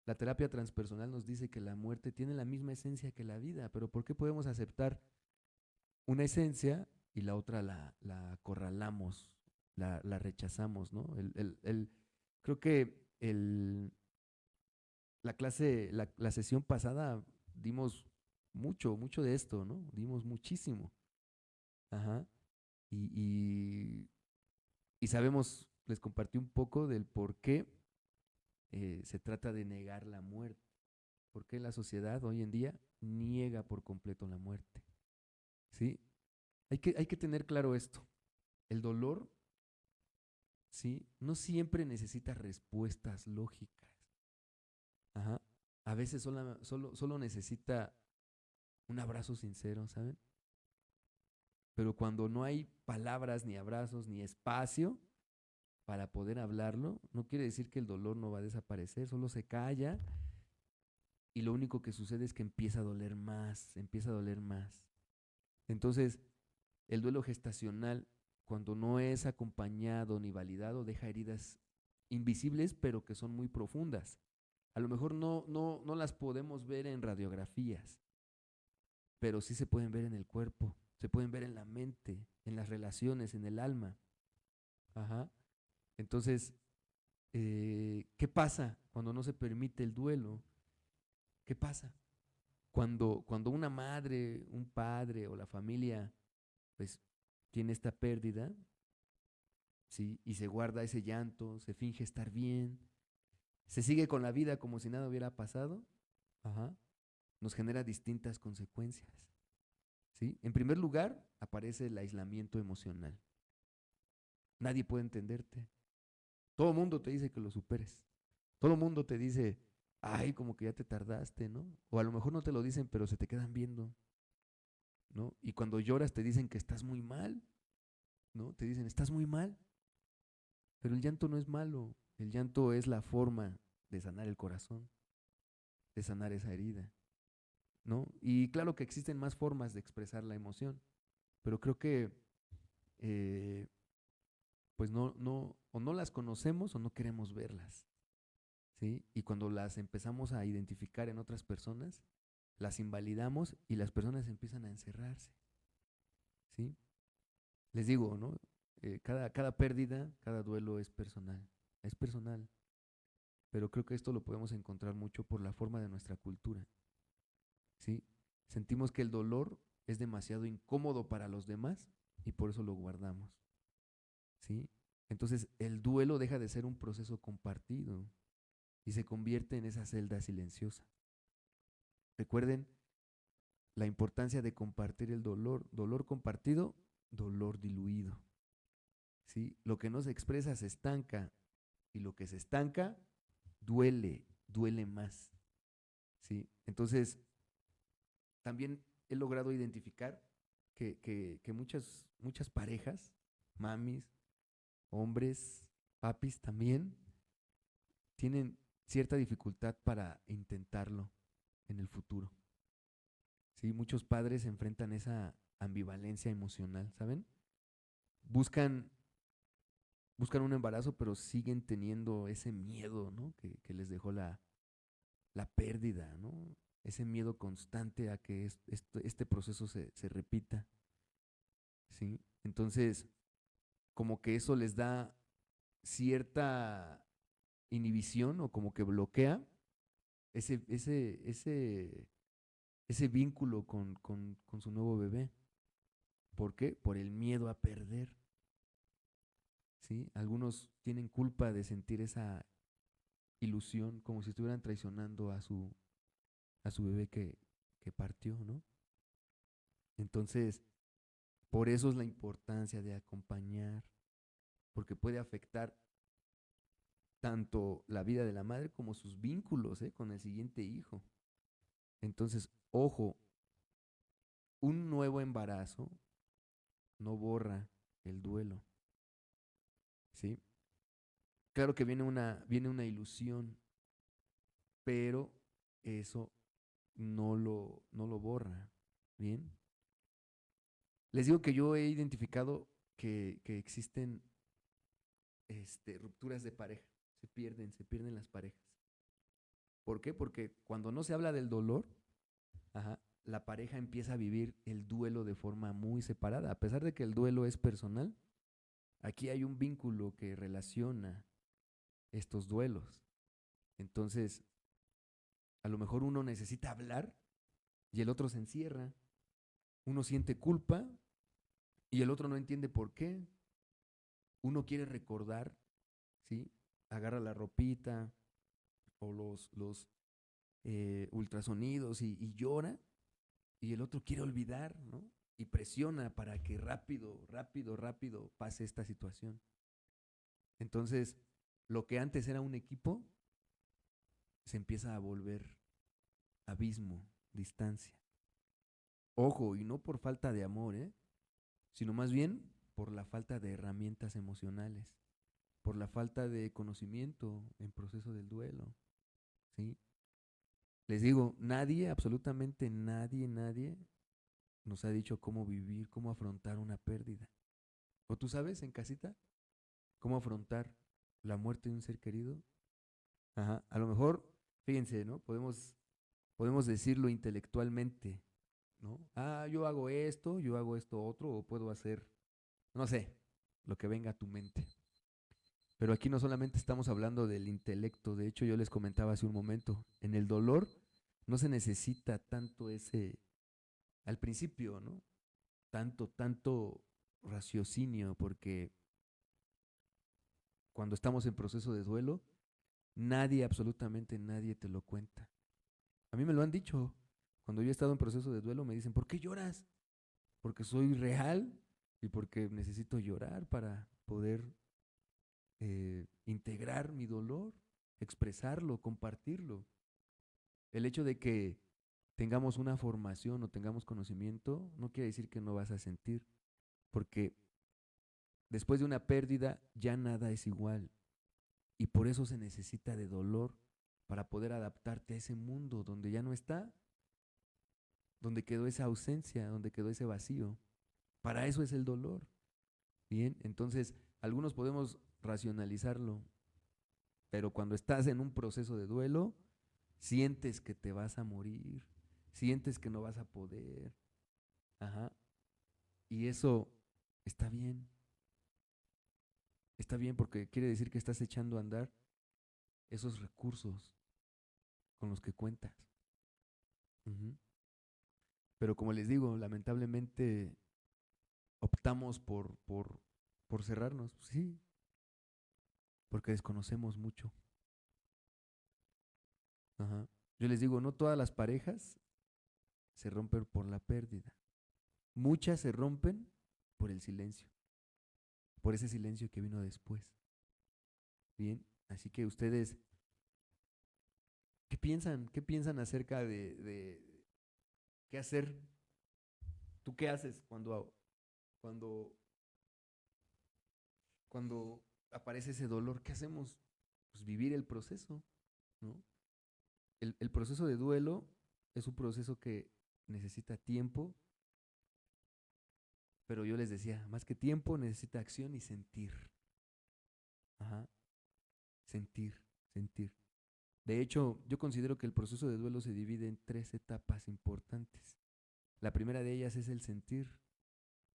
La terapia transpersonal nos dice que la muerte tiene la misma esencia que la vida, pero ¿por qué podemos aceptar una esencia y la otra la acorralamos, la rechazamos, ¿no? Creo que la sesión pasada dimos mucho de esto, ¿no? Dimos muchísimo. Ajá. Y, y, y sabemos, les compartí un poco del por qué se trata de negar la muerte. ¿Por qué la sociedad hoy en día niega por completo la muerte? ¿Sí? Hay que tener claro esto. El dolor, ¿sí? No siempre necesita respuestas lógicas. Ajá. A veces solo necesita un abrazo sincero, ¿saben? Pero cuando no hay palabras, ni abrazos, ni espacio para poder hablarlo, no quiere decir que el dolor no va a desaparecer, solo se calla y lo único que sucede es que empieza a doler más, empieza a doler más. Entonces, el duelo gestacional, cuando no es acompañado ni validado, deja heridas invisibles, pero que son muy profundas. A lo mejor no las podemos ver en radiografías, pero sí se pueden ver en el cuerpo, se pueden ver en la mente, en las relaciones, en el alma. Ajá. Entonces, ¿qué pasa cuando no se permite el duelo? ¿Qué pasa? Cuando una madre, un padre o la familia, pues, tiene esta pérdida, ¿sí? Y se guarda ese llanto, se finge estar bien, se sigue con la vida como si nada hubiera pasado, ajá, nos genera distintas consecuencias, ¿sí? En primer lugar, aparece el aislamiento emocional. Nadie puede entenderte. Todo el mundo te dice que lo superes. Todo el mundo te dice, ay, como que ya te tardaste, ¿no? O a lo mejor no te lo dicen, pero se te quedan viendo, ¿no? Y cuando lloras te dicen que estás muy mal, ¿no? Te dicen, estás muy mal. Pero el llanto no es malo. El llanto es la forma de sanar el corazón, de sanar esa herida, ¿no? Y claro que existen más formas de expresar la emoción, pero creo que eh, pues o no las conocemos o no queremos verlas, ¿sí? Y cuando las empezamos a identificar en otras personas, las invalidamos y las personas empiezan a encerrarse, ¿sí? Les digo, ¿no? Cada pérdida, cada duelo es personal, pero creo que esto lo podemos encontrar mucho por la forma de nuestra cultura, ¿sí? Sentimos que el dolor es demasiado incómodo para los demás y por eso lo guardamos, ¿sí? Entonces el duelo deja de ser un proceso compartido y se convierte en esa celda silenciosa. Recuerden la importancia de compartir el dolor. Dolor compartido, dolor diluido, ¿sí? Lo que no se expresa se estanca y lo que se estanca duele más, ¿sí? Entonces, también he logrado identificar que muchas parejas, mamis, hombres, papis también, tienen cierta dificultad para intentarlo en el futuro. ¿Sí? Muchos padres enfrentan esa ambivalencia emocional, ¿saben? Buscan, buscan un embarazo, pero siguen teniendo ese miedo, ¿no? Que les dejó la pérdida, ¿no? Ese miedo constante a que este proceso se repita, ¿sí? Entonces, como que eso les da cierta inhibición o como que bloquea ese, ese, ese, ese vínculo con su nuevo bebé. ¿Por qué? Por el miedo a perder, ¿sí? Algunos tienen culpa de sentir esa ilusión como si estuvieran traicionando a su bebé que partió, ¿no? Entonces, por eso es la importancia de acompañar, porque puede afectar tanto la vida de la madre como sus vínculos, ¿eh? Con el siguiente hijo. Entonces, ojo, un nuevo embarazo no borra el duelo, ¿sí? Claro que viene una ilusión, pero eso no lo borra, ¿bien? Les digo que yo he identificado que existen rupturas de pareja, se pierden las parejas. ¿Por qué? Porque cuando no se habla del dolor, ajá, la pareja empieza a vivir el duelo de forma muy separada. A pesar de que el duelo es personal, aquí hay un vínculo que relaciona estos duelos. Entonces, a lo mejor uno necesita hablar y el otro se encierra. Uno siente culpa y el otro no entiende por qué. Uno quiere recordar, ¿sí? Agarra la ropita o los ultrasonidos y llora y el otro quiere olvidar, ¿no? Y presiona para que rápido, rápido, rápido pase esta situación. Entonces, lo que antes era un equipo se empieza a volver abismo, distancia. Ojo, y no por falta de amor, sino más bien por la falta de herramientas emocionales, por la falta de conocimiento en proceso del duelo, ¿sí? Les digo, nadie, absolutamente nadie nos ha dicho cómo vivir, cómo afrontar una pérdida. ¿O tú sabes en casita cómo afrontar la muerte de un ser querido? Ajá, a lo mejor Fíjense, ¿no? Podemos decirlo intelectualmente, ¿no? Ah, yo hago esto otro, o puedo hacer, no sé, lo que venga a tu mente. Pero aquí no solamente estamos hablando del intelecto, de hecho yo les comentaba hace un momento, en el dolor no se necesita tanto ese, al principio, ¿no? Tanto raciocinio, porque cuando estamos en proceso de duelo, nadie, absolutamente nadie te lo cuenta. A mí me lo han dicho. Cuando yo he estado en proceso de duelo me dicen, ¿por qué lloras? Porque soy real y porque necesito llorar para poder integrar mi dolor, expresarlo, compartirlo. El hecho de que tengamos una formación o tengamos conocimiento no quiere decir que no vas a sentir, porque después de una pérdida ya nada es igual y por eso se necesita de dolor para poder adaptarte a ese mundo donde ya no está, donde quedó esa ausencia, donde quedó ese vacío. Para eso es el dolor. Bien, entonces algunos podemos racionalizarlo, pero cuando estás en un proceso de duelo, sientes que te vas a morir, sientes que no vas a poder. Ajá. Y eso está bien. Está bien porque quiere decir que estás echando a andar esos recursos con los que cuentas. Ujú. Pero como les digo, lamentablemente optamos por cerrarnos. Sí, porque desconocemos mucho. Ajá. Yo les digo, no todas las parejas se rompen por la pérdida. Muchas se rompen por el silencio, por ese silencio que vino después. Bien, así que ustedes, ¿qué piensan? ¿Qué piensan acerca de qué hacer? ¿Tú qué haces cuando, cuando aparece ese dolor? ¿Qué hacemos? Pues vivir el proceso, ¿no? El proceso de duelo es un proceso que necesita tiempo, pero yo les decía, más que tiempo necesita acción y sentir. Ajá, sentir, sentir. De hecho, yo considero que el proceso de duelo se divide en tres etapas importantes. La primera de ellas es el sentir,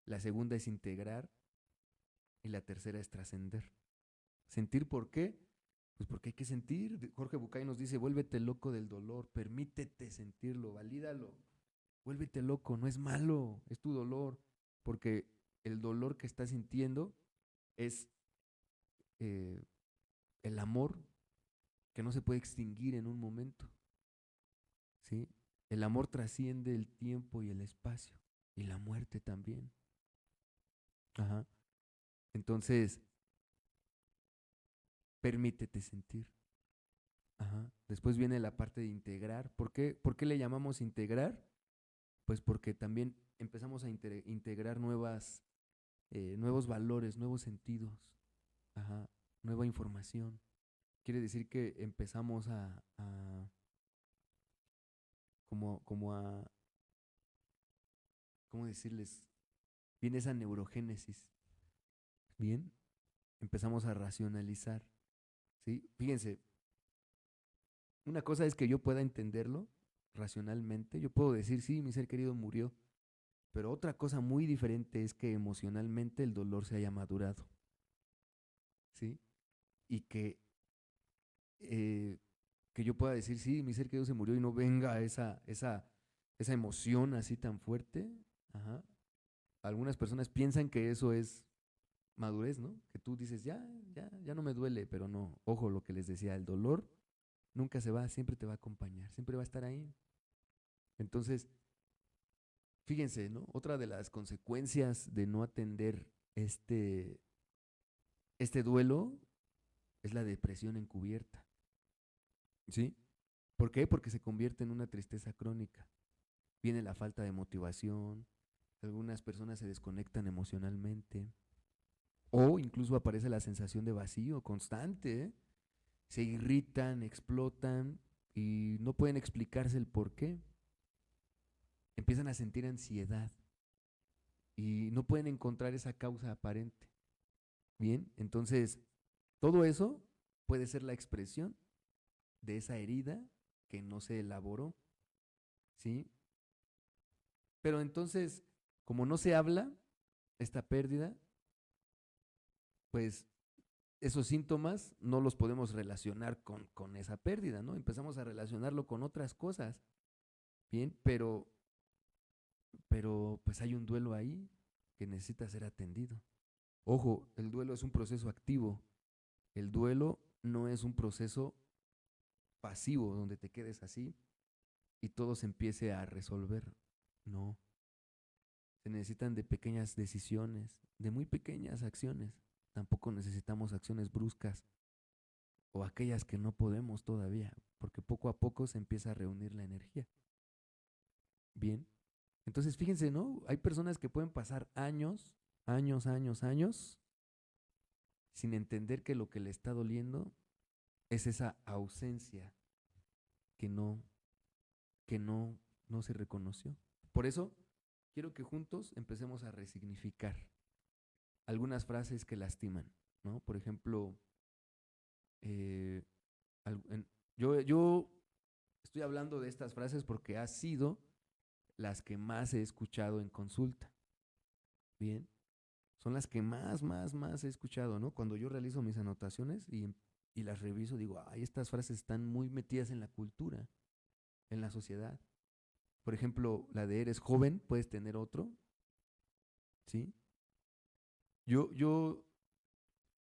la segunda es integrar y la tercera es trascender. ¿Sentir por qué? Pues porque hay que sentir. Jorge Bucay nos dice, vuélvete loco del dolor, permítete sentirlo, valídalo. Vuélvete loco, no es malo, es tu dolor, porque el dolor que estás sintiendo es eh, el amor que no se puede extinguir en un momento, ¿sí? El amor trasciende el tiempo y el espacio, y la muerte también. Ajá. Entonces, permítete sentir. Ajá. Después viene la parte de integrar. ¿Por qué le llamamos integrar? Pues porque también empezamos a integrar nuevos valores, nuevos sentidos, ajá, nueva información. Quiere decir que empezamos como a, ¿cómo decirles? Viene esa neurogénesis, ¿bien? Empezamos a racionalizar, ¿sí? Fíjense, una cosa es que yo pueda entenderlo racionalmente, yo puedo decir, sí, mi ser querido murió, pero otra cosa muy diferente es que emocionalmente el dolor se haya madurado, ¿sí? Y eh, que yo pueda decir, sí, mi ser querido se murió y no venga esa emoción así tan fuerte. Ajá. Algunas personas piensan que eso es madurez, ¿no? Que tú dices, ya no me duele, pero no. Ojo, lo que les decía, el dolor nunca se va, siempre te va a acompañar, siempre va a estar ahí. Entonces, fíjense, ¿no? Otra de las consecuencias de no atender este duelo es la depresión encubierta, ¿sí? ¿Por qué? Porque se convierte en una tristeza crónica. Viene la falta de motivación, algunas personas se desconectan emocionalmente o incluso aparece la sensación de vacío constante, ¿eh? Se irritan, explotan y no pueden explicarse el por qué. Empiezan a sentir ansiedad y no pueden encontrar esa causa aparente. Bien, entonces todo eso puede ser la expresión de esa herida que no se elaboró, ¿sí? Pero entonces, como no se habla, esta pérdida, pues esos síntomas no los podemos relacionar con esa pérdida, ¿no? Empezamos a relacionarlo con otras cosas, bien, pero pues hay un duelo ahí que necesita ser atendido. Ojo, el duelo es un proceso activo. El duelo no es un proceso pasivo donde te quedes así y todo se empiece a resolver. No. Se necesitan de pequeñas decisiones, de muy pequeñas acciones. Tampoco necesitamos acciones bruscas o aquellas que no podemos todavía, porque poco a poco se empieza a reunir la energía. Bien. Entonces, fíjense, ¿no? Hay personas que pueden pasar años, años, años, años, sin entender que lo que le está doliendo es esa ausencia que no, no se reconoció. Por eso, quiero que juntos empecemos a resignificar algunas frases que lastiman, ¿no? Por ejemplo, eh, yo estoy hablando de estas frases porque ha sido las que más he escuchado en consulta. Bien, son las que más he escuchado, ¿no? Cuando yo realizo mis anotaciones y las reviso, digo, ay, estas frases están muy metidas en la cultura, en la sociedad. Por ejemplo, la de eres joven, puedes tener otro, ¿sí? Yo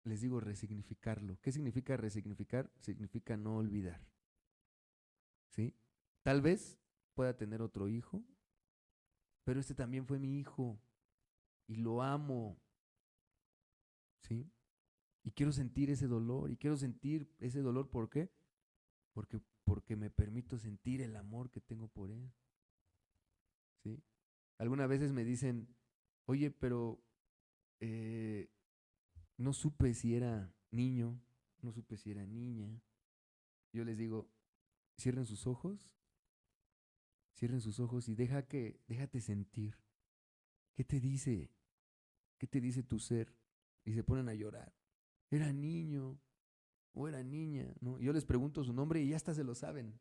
les digo resignificarlo. ¿Qué significa resignificar? Significa no olvidar, ¿sí? Tal vez pueda tener otro hijo, pero este también fue mi hijo y lo amo, ¿sí? Y quiero sentir ese dolor, y quiero sentir ese dolor, ¿por qué? Porque me permito sentir el amor que tengo por él, ¿sí? Algunas veces me dicen, oye, pero eh, no supe si era niño, no supe si era niña. Yo les digo, cierren sus ojos, cierren sus ojos y déjate sentir. ¿Qué te dice? ¿Qué te dice tu ser? Y se ponen a llorar. Era niño o era niña, ¿no? Y yo les pregunto su nombre y ya hasta se lo saben,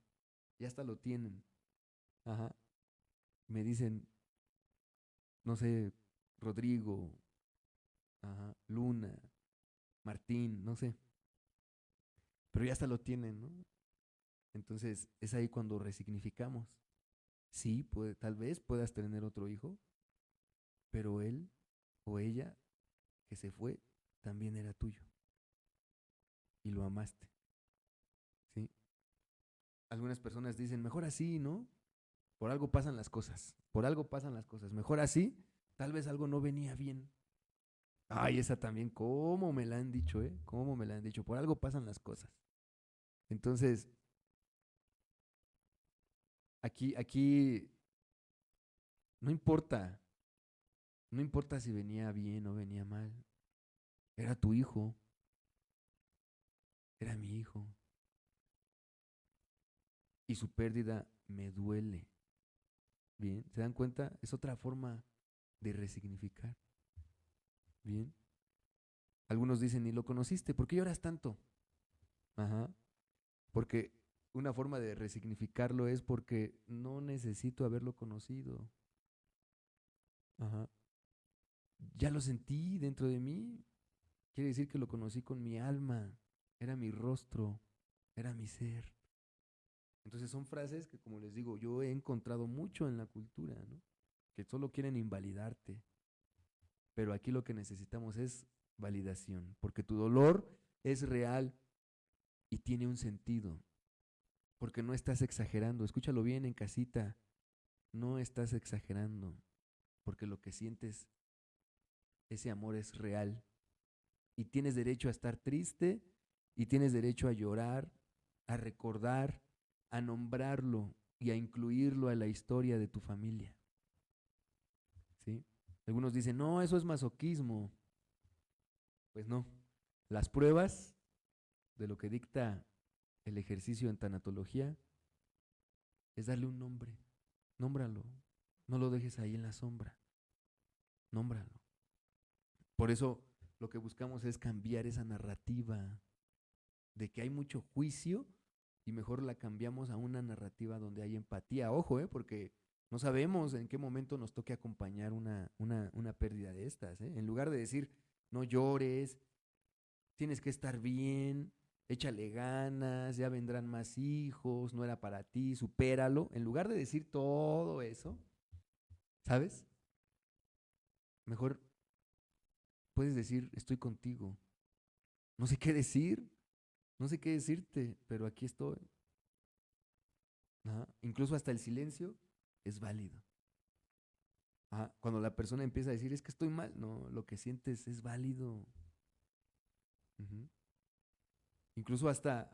ya hasta lo tienen. Ajá. Me dicen, no sé, Rodrigo, ajá, Luna, Martín, no sé. Pero ya hasta lo tienen, ¿no? Entonces es ahí cuando resignificamos. Sí, tal vez puedas tener otro hijo, pero él o ella que se fue también era tuyo y lo amaste, ¿sí? Algunas personas dicen, mejor así, ¿no? Por algo pasan las cosas, por algo pasan las cosas. Mejor así, tal vez algo no venía bien. Ay, esa también, ¿cómo me la han dicho, eh? ¿Cómo me la han dicho? Por algo pasan las cosas. Entonces, aquí no importa, no importa si venía bien o venía mal. Era tu hijo, era mi hijo. Y su pérdida me duele. Bien, ¿se dan cuenta? Es otra forma de resignificar. Bien. Algunos dicen, ¿y lo conociste? ¿Por qué lloras tanto? Ajá. Porque una forma de resignificarlo es porque no necesito haberlo conocido. Ajá. Ya lo sentí dentro de mí. Quiere decir que lo conocí con mi alma. Era mi rostro. Era mi ser. Entonces son frases que, como les digo, yo he encontrado mucho en la cultura, ¿no? Que solo quieren invalidarte. Pero aquí lo que necesitamos es validación. Porque tu dolor es real y tiene un sentido. Porque no estás exagerando. Escúchalo bien en casita. No estás exagerando. Porque lo que sientes, ese amor es real. Y tienes derecho a estar triste y tienes derecho a llorar, a recordar, a nombrarlo y a incluirlo a la historia de tu familia. ¿Sí? Algunos dicen, no, eso es masoquismo. Pues no. Las pruebas de lo que dicta el ejercicio en tanatología es darle un nombre. Nómbralo. No lo dejes ahí en la sombra. Nómbralo. Por eso lo que buscamos es cambiar esa narrativa de que hay mucho juicio y mejor la cambiamos a una narrativa donde hay empatía. Ojo, porque no sabemos en qué momento nos toque acompañar una pérdida de estas, ¿eh? En lugar de decir, no llores, tienes que estar bien, échale ganas, ya vendrán más hijos, no era para ti, supéralo. En lugar de decir todo eso, ¿sabes? Mejor puedes decir, estoy contigo. No sé qué decir, no sé qué decirte, pero aquí estoy. Ajá. Incluso hasta el silencio es válido. Ajá. Cuando la persona empieza a decir, es que estoy mal, no, lo que sientes es válido. Ujú. Incluso hasta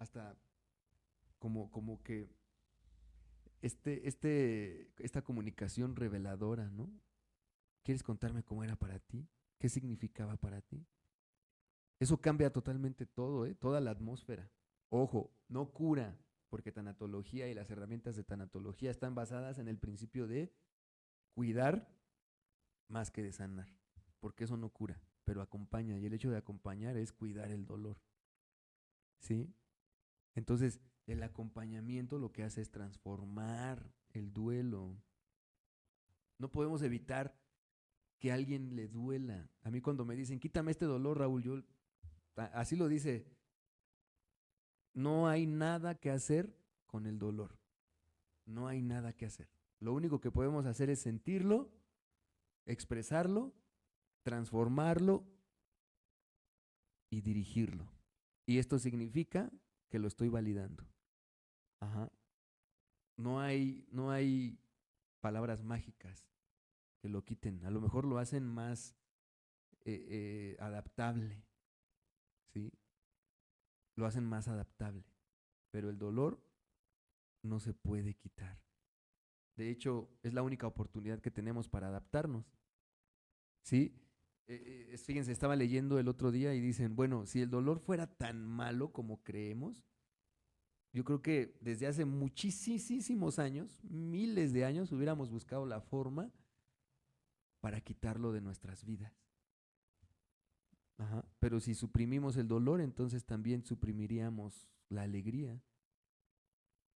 como que esta comunicación reveladora, ¿no? ¿Quieres contarme cómo era para ti? ¿Qué significaba para ti? Eso cambia totalmente todo, ¿eh? Toda la atmósfera. Ojo, no cura, porque tanatología y las herramientas de tanatología están basadas en el principio de cuidar más que de sanar, porque eso no cura, pero acompaña, y el hecho de acompañar es cuidar el dolor, ¿sí? Entonces, el acompañamiento lo que hace es transformar el duelo. No podemos evitar que a alguien le duela. A mí cuando me dicen, quítame este dolor, Raúl, yo así lo dice, no hay nada que hacer con el dolor. No hay nada que hacer. Lo único que podemos hacer es sentirlo, expresarlo, transformarlo y dirigirlo. Y esto significa que lo estoy validando. Ajá. No hay palabras mágicas que lo quiten. A lo mejor lo hacen más adaptable, ¿sí? Lo hacen más adaptable. Pero el dolor no se puede quitar. De hecho, es la única oportunidad que tenemos para adaptarnos, ¿sí? Fíjense, estaba leyendo el otro día y dicen, bueno, si el dolor fuera tan malo como creemos, yo creo que desde hace muchísimos años, miles de años, hubiéramos buscado la forma para quitarlo de nuestras vidas. Ajá. Pero si suprimimos el dolor, entonces también suprimiríamos la alegría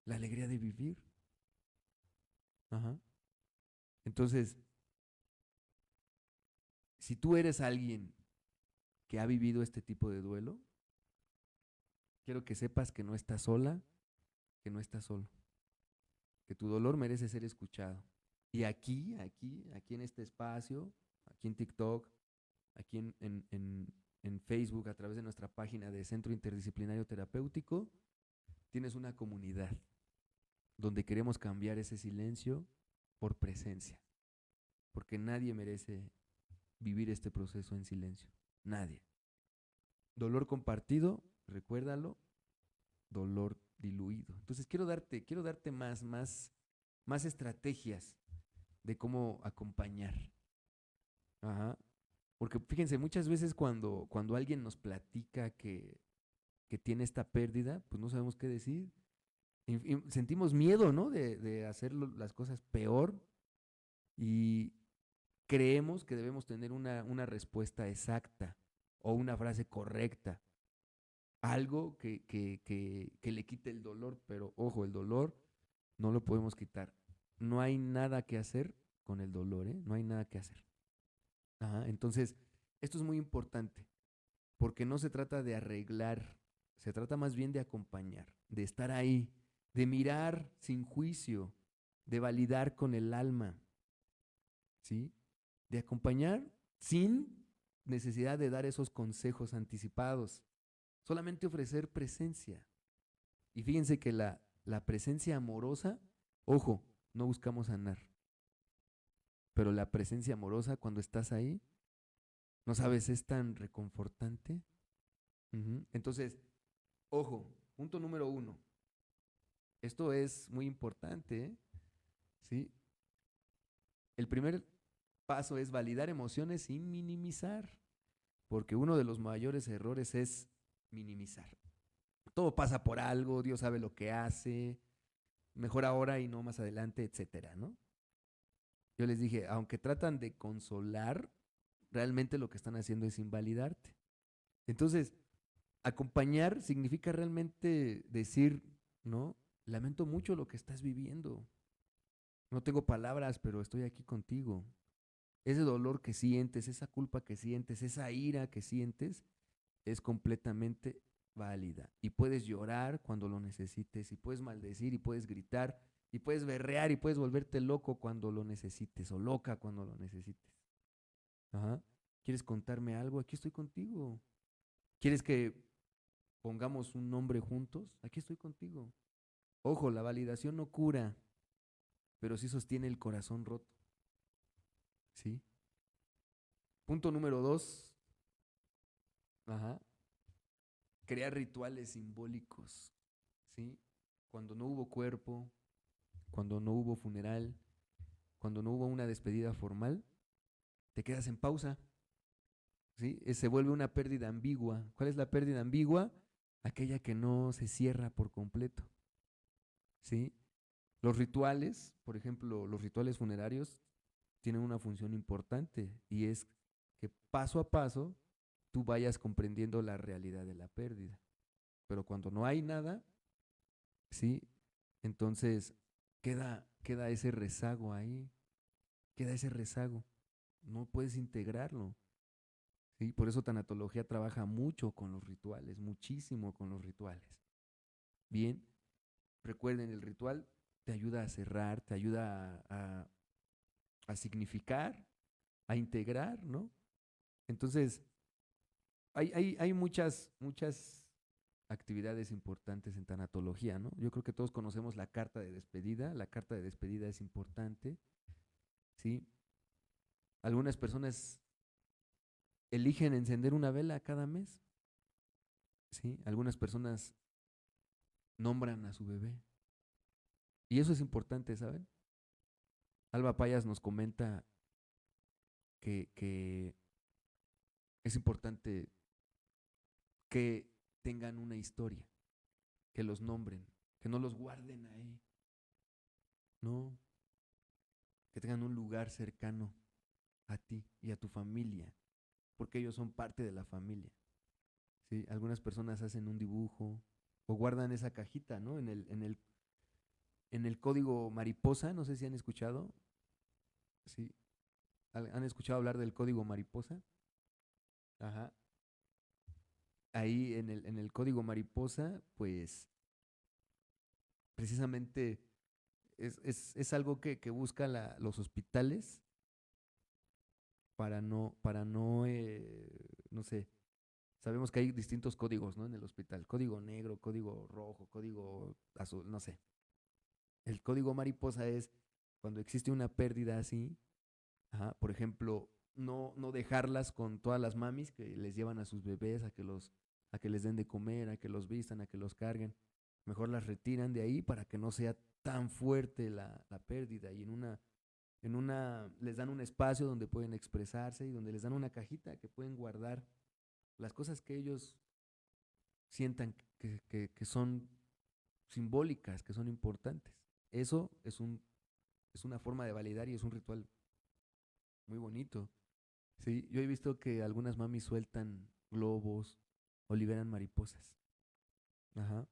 de vivir. Ajá. Entonces, si tú eres alguien que ha vivido este tipo de duelo, quiero que sepas que no estás sola, que no estás solo, que tu dolor merece ser escuchado. Y aquí en este espacio, aquí en TikTok, aquí en Facebook, a través de nuestra página de Centro Interdisciplinario Terapéutico, tienes una comunidad donde queremos cambiar ese silencio por presencia, porque nadie merece vivir este proceso en silencio, nadie. Dolor compartido, recuérdalo, dolor diluido. Entonces quiero darte más estrategias de cómo acompañar. Ajá. Porque fíjense, muchas veces cuando alguien nos platica que tiene esta pérdida, pues no sabemos qué decir. Y sentimos miedo, ¿no? De hacer las cosas peor y creemos que debemos tener una respuesta exacta o una frase correcta. Algo que le quite el dolor, pero ojo, el dolor no lo podemos quitar. No hay nada que hacer con el dolor, ¿eh? No hay nada que hacer. Ajá. Entonces, esto es muy importante, porque no se trata de arreglar, se trata más bien de acompañar, de estar ahí, de mirar sin juicio, de validar con el alma, ¿sí? De acompañar sin necesidad de dar esos consejos anticipados, solamente ofrecer presencia. Y fíjense que la presencia amorosa, ojo, no buscamos sanar, pero la presencia amorosa cuando estás ahí, no sabes, es tan reconfortante. Ujú. Entonces, ojo, punto número 1. Esto es muy importante, ¿eh? ¿Sí? El primer paso es validar emociones sin minimizar, porque uno de los mayores errores es minimizar. Todo pasa por algo, Dios sabe lo que hace, mejor ahora y no más adelante, etcétera, ¿no? Yo les dije, aunque tratan de consolar, realmente lo que están haciendo es invalidarte. Entonces, acompañar significa realmente decir, ¿no? Lamento mucho lo que estás viviendo. No tengo palabras, pero estoy aquí contigo. Ese dolor que sientes, esa culpa que sientes, esa ira que sientes, es completamente válida. Y puedes llorar cuando lo necesites, y puedes maldecir, y puedes gritar, y puedes berrear, y puedes volverte loco cuando lo necesites, o loca cuando lo necesites. Ajá. ¿Quieres contarme algo? Aquí estoy contigo. ¿Quieres que pongamos un nombre juntos? Aquí estoy contigo. Ojo, la validación no cura, pero sí sostiene el corazón roto. ¿Sí? Punto número 2. Ajá. Crear rituales simbólicos. ¿Sí? Cuando no hubo cuerpo, cuando no hubo funeral, cuando no hubo una despedida formal, te quedas en pausa. ¿Sí? Se vuelve una pérdida ambigua. ¿Cuál es la pérdida ambigua? Aquella que no se cierra por completo. ¿Sí? Los rituales, por ejemplo, los rituales funerarios, tienen una función importante y es que paso a paso tú vayas comprendiendo la realidad de la pérdida. Pero cuando no hay nada, ¿sí? Entonces queda ese rezago ahí, queda ese rezago. No puedes integrarlo. ¿Sí? Por eso tanatología trabaja mucho con los rituales, muchísimo con los rituales. Bien, recuerden, el ritual te ayuda a cerrar, te ayuda a significar, a integrar, ¿no? Entonces, hay muchas actividades importantes en tanatología, ¿no? Yo creo que todos conocemos la carta de despedida es importante, ¿sí? Algunas personas eligen encender una vela cada mes, ¿sí? Algunas personas nombran a su bebé, y eso es importante, ¿saben? Alba Payas nos comenta que es importante que tengan una historia, que los nombren, que no los guarden ahí, no, que tengan un lugar cercano a ti y a tu familia, porque ellos son parte de la familia. ¿Sí? Algunas personas hacen un dibujo o guardan esa cajita, ¿no? En el código mariposa, no sé si han escuchado, ¿sí? ¿Han escuchado hablar del código mariposa? Ajá. Ahí en el código mariposa, pues precisamente es algo que busca los hospitales no sé, sabemos que hay distintos códigos, ¿no? En el hospital, código negro, código rojo, código azul, no sé. El código mariposa es cuando existe una pérdida así, ajá, por ejemplo, no dejarlas con todas las mamis que les llevan a sus bebés a que les den de comer, a que los vistan, a que los carguen. Mejor las retiran de ahí para que no sea tan fuerte la pérdida y les dan un espacio donde pueden expresarse y donde les dan una cajita que pueden guardar las cosas que ellos sientan que son simbólicas, que son importantes. Eso es una forma de validar y es un ritual muy bonito. Sí, yo he visto que algunas mamis sueltan globos o liberan mariposas. Ajá.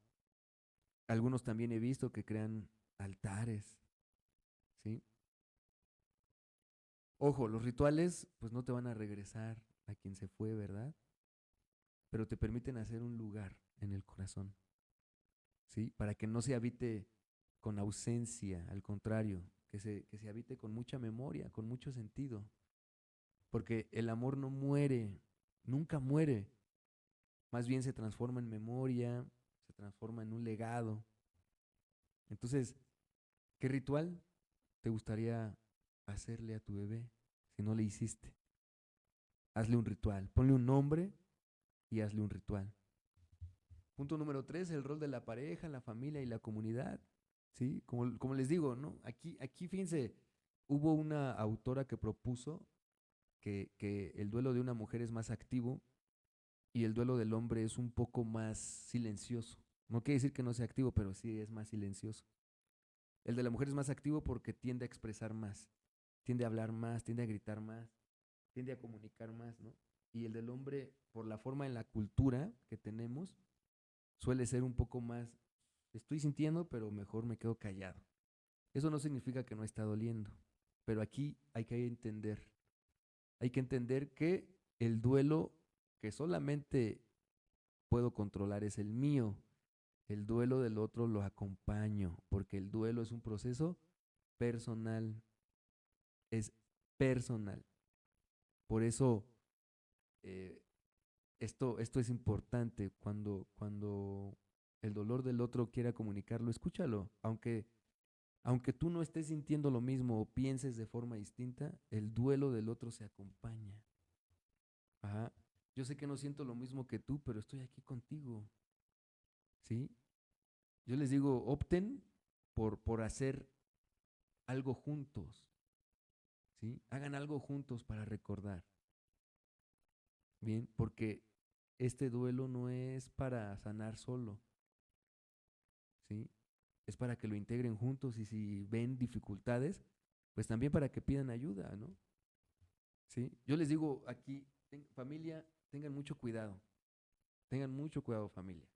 Algunos también he visto que crean altares, ¿sí? Ojo, los rituales pues no te van a regresar a quien se fue, ¿verdad? Pero te permiten hacer un lugar en el corazón, ¿sí? Para que no se habite con ausencia, al contrario, que se habite con mucha memoria, con mucho sentido, porque el amor no muere, nunca muere, más bien se transforma en memoria, se transforma en un legado. Entonces, ¿qué ritual te gustaría hacerle a tu bebé si no le hiciste? Hazle un ritual, ponle un nombre y hazle un ritual. Punto número 3, el rol de la pareja, la familia y la comunidad. ¿Sí? Como les digo, ¿no? Aquí, fíjense, hubo una autora que propuso que el duelo de una mujer es más activo y el duelo del hombre es un poco más silencioso. No quiere decir que no sea activo, pero sí es más silencioso. El de la mujer es más activo porque tiende a expresar más, tiende a hablar más, tiende a gritar más, tiende a comunicar más, ¿no? Y el del hombre, por la forma en la cultura que tenemos, suele ser un poco más Estoy sintiendo, pero mejor me quedo callado. Eso no significa que no está doliendo, pero aquí hay que entender que el duelo que solamente puedo controlar es el mío. El duelo del otro lo acompaño, porque el duelo es un proceso personal, es personal. Por eso eh, esto es importante. Cuando el dolor del otro quiera comunicarlo, escúchalo. Aunque tú no estés sintiendo lo mismo o pienses de forma distinta, el duelo del otro se acompaña. Ajá. Yo sé que no siento lo mismo que tú, pero estoy aquí contigo. ¿Sí? Yo les digo, opten por hacer algo juntos. ¿Sí? Hagan algo juntos para recordar. Bien, porque este duelo no es para sanar solo. ¿Sí? Es para que lo integren juntos y si ven dificultades, pues también para que pidan ayuda, ¿no? ¿Sí? Yo les digo aquí, familia, tengan mucho cuidado familia,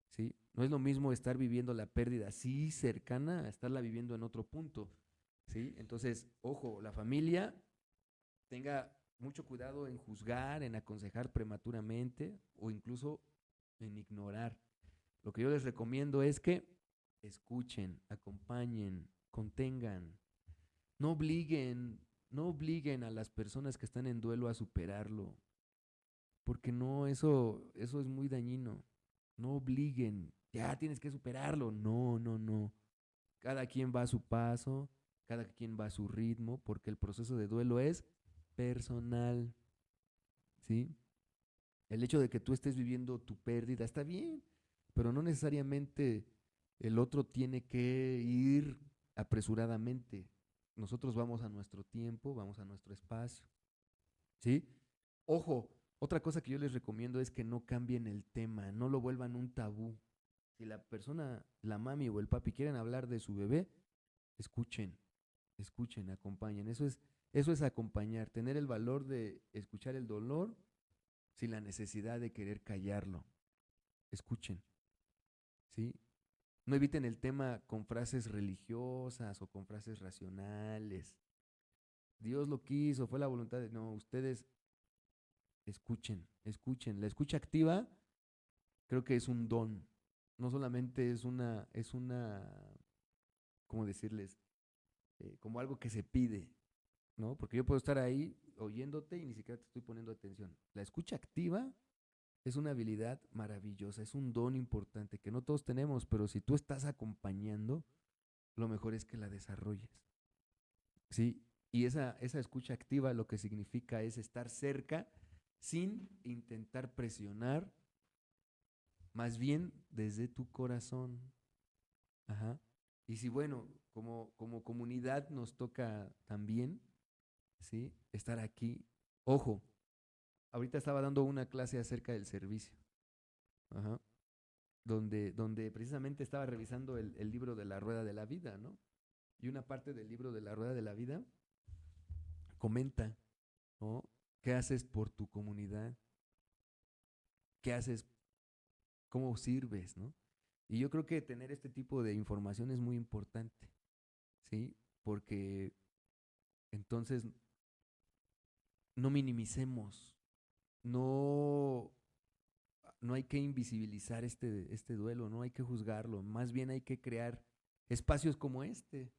¿sí? No es lo mismo estar viviendo la pérdida así cercana a estarla viviendo en otro punto, ¿sí? Entonces, ojo, la familia tenga mucho cuidado en juzgar, en aconsejar prematuramente o incluso en ignorar. Lo que yo les recomiendo es que escuchen, acompañen, contengan, no obliguen, no obliguen a las personas que están en duelo a superarlo, porque no, eso es muy dañino. No obliguen, ya tienes que superarlo. No, no, no. Cada quien va a su paso, cada quien va a su ritmo, porque el proceso de duelo es personal, ¿sí? El hecho de que tú estés viviendo tu pérdida está bien, pero no necesariamente el otro tiene que ir apresuradamente. Nosotros vamos a nuestro tiempo, vamos a nuestro espacio, ¿sí? Ojo, otra cosa que yo les recomiendo es que no cambien el tema, no lo vuelvan un tabú. Si la persona, la mami o el papi quieren hablar de su bebé, escuchen, escuchen, acompañen. Eso es acompañar, tener el valor de escuchar el dolor sin la necesidad de querer callarlo. Escuchen, ¿sí? No eviten el tema con frases religiosas o con frases racionales. Dios lo quiso, fue la voluntad de... No, ustedes escuchen, escuchen. La escucha activa creo que es un don. No solamente ¿cómo decirles? Como algo que se pide, ¿no? Porque yo puedo estar ahí oyéndote y ni siquiera te estoy poniendo atención. La escucha activa es una habilidad maravillosa, es un don importante que no todos tenemos, pero si tú estás acompañando, lo mejor es que la desarrolles, ¿sí? Y esa escucha activa lo que significa es estar cerca sin intentar presionar, más bien desde tu corazón. Ajá. Y si, bueno, como comunidad nos toca también, ¿sí? Estar aquí. Ojo, ahorita estaba dando una clase acerca del servicio, ajá, donde precisamente estaba revisando el libro de la Rueda de la Vida, ¿no? Y una parte del libro de la Rueda de la Vida comenta, ¿no? ¿Qué haces por tu comunidad? ¿Qué haces? ¿Cómo sirves, no? Y yo creo que tener este tipo de información es muy importante, ¿sí? Porque entonces no minimicemos, no, no hay que invisibilizar este duelo, no hay que juzgarlo, más bien hay que crear espacios como este,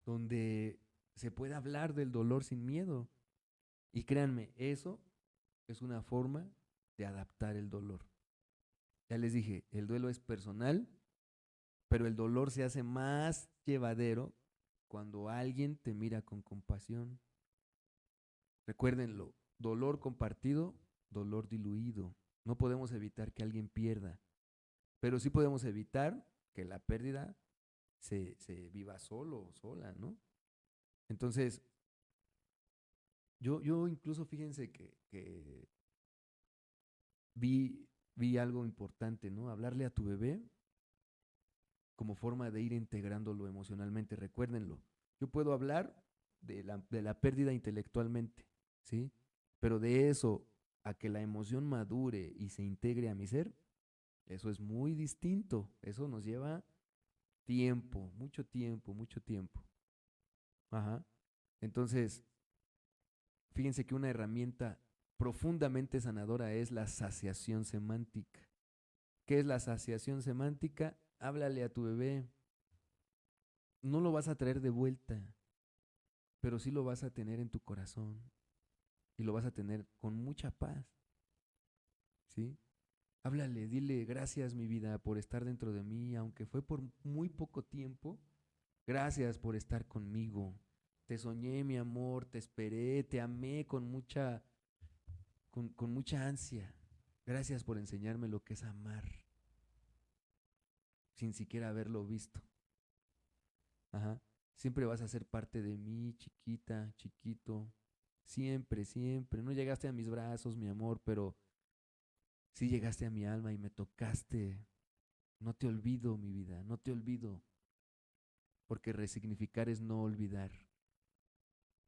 donde se pueda hablar del dolor sin miedo. Y créanme, eso es una forma de adaptar el dolor. Ya les dije, el duelo es personal, pero el dolor se hace más llevadero cuando alguien te mira con compasión. Recuérdenlo, dolor compartido, dolor diluido. No podemos evitar que alguien pierda, pero sí podemos evitar que la pérdida se viva solo o sola, ¿no? Entonces, yo incluso fíjense que vi algo importante, ¿no? Hablarle a tu bebé como forma de ir integrándolo emocionalmente. Recuérdenlo, yo puedo hablar de la pérdida intelectualmente, ¿sí? Pero de eso a que la emoción madure y se integre a mi ser, Eso es muy distinto. Eso nos lleva tiempo, mucho tiempo, mucho tiempo. Ajá. Entonces, fíjense que una herramienta profundamente sanadora es la saciación semántica. ¿Qué es la saciación semántica? Háblale a tu bebé. No lo vas a traer de vuelta, pero sí lo vas a tener en tu corazón y lo vas a tener con mucha paz. ¿Sí? Háblale, dile gracias mi vida por estar dentro de mí, aunque fue por muy poco tiempo. Gracias por estar conmigo. Te soñé, mi amor, te esperé, te amé con mucha ansia. Gracias por enseñarme lo que es amar, sin siquiera haberlo visto. Ajá. Siempre vas a ser parte de mí, chiquita, chiquito. Siempre, siempre. No llegaste a mis brazos, mi amor, pero sí llegaste a mi alma y me tocaste. No te olvido, mi vida, no te olvido. Porque resignificar es no olvidar.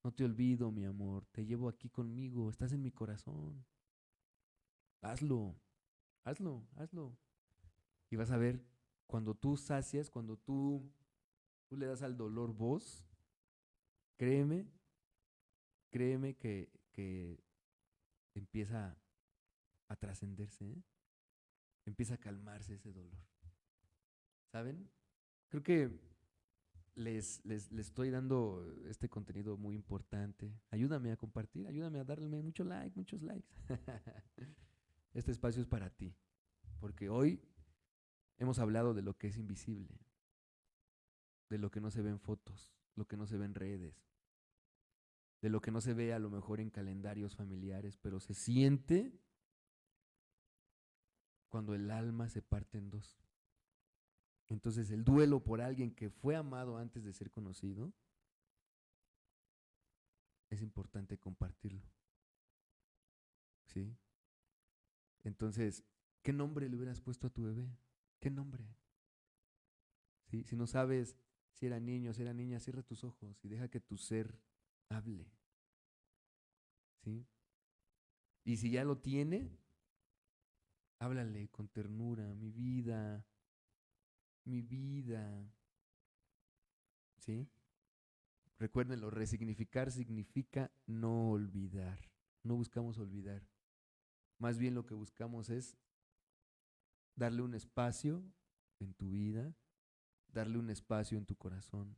No te olvido, mi amor. Te llevo aquí conmigo. Estás en mi corazón. Hazlo, hazlo, hazlo. Y vas a ver, cuando tú sacias, cuando tú le das al dolor voz, créeme, créeme que empieza a trascenderse, ¿eh? Empieza a calmarse ese dolor. ¿Saben? Creo que les estoy dando este contenido muy importante. Ayúdame a compartir, ayúdame a darle mucho like, muchos likes. Este espacio es para ti, porque hoy hemos hablado de lo que es invisible, de lo que no se ve en fotos, lo que no se ve en redes, de lo que no se ve a lo mejor en calendarios familiares, pero se siente cuando el alma se parte en dos. Entonces el duelo por alguien que fue amado antes de ser conocido, es importante compartirlo, ¿sí? Entonces, ¿qué nombre le hubieras puesto a tu bebé? ¿Qué nombre? ¿Sí? Si no sabes si era niño o si era niña, cierra tus ojos y deja que tu ser hable, ¿sí? Y si ya lo tiene, háblale con ternura, mi vida, ¿sí? Recuérdenlo, resignificar significa no olvidar. No buscamos olvidar. Más bien lo que buscamos es darle un espacio en tu vida, darle un espacio en tu corazón,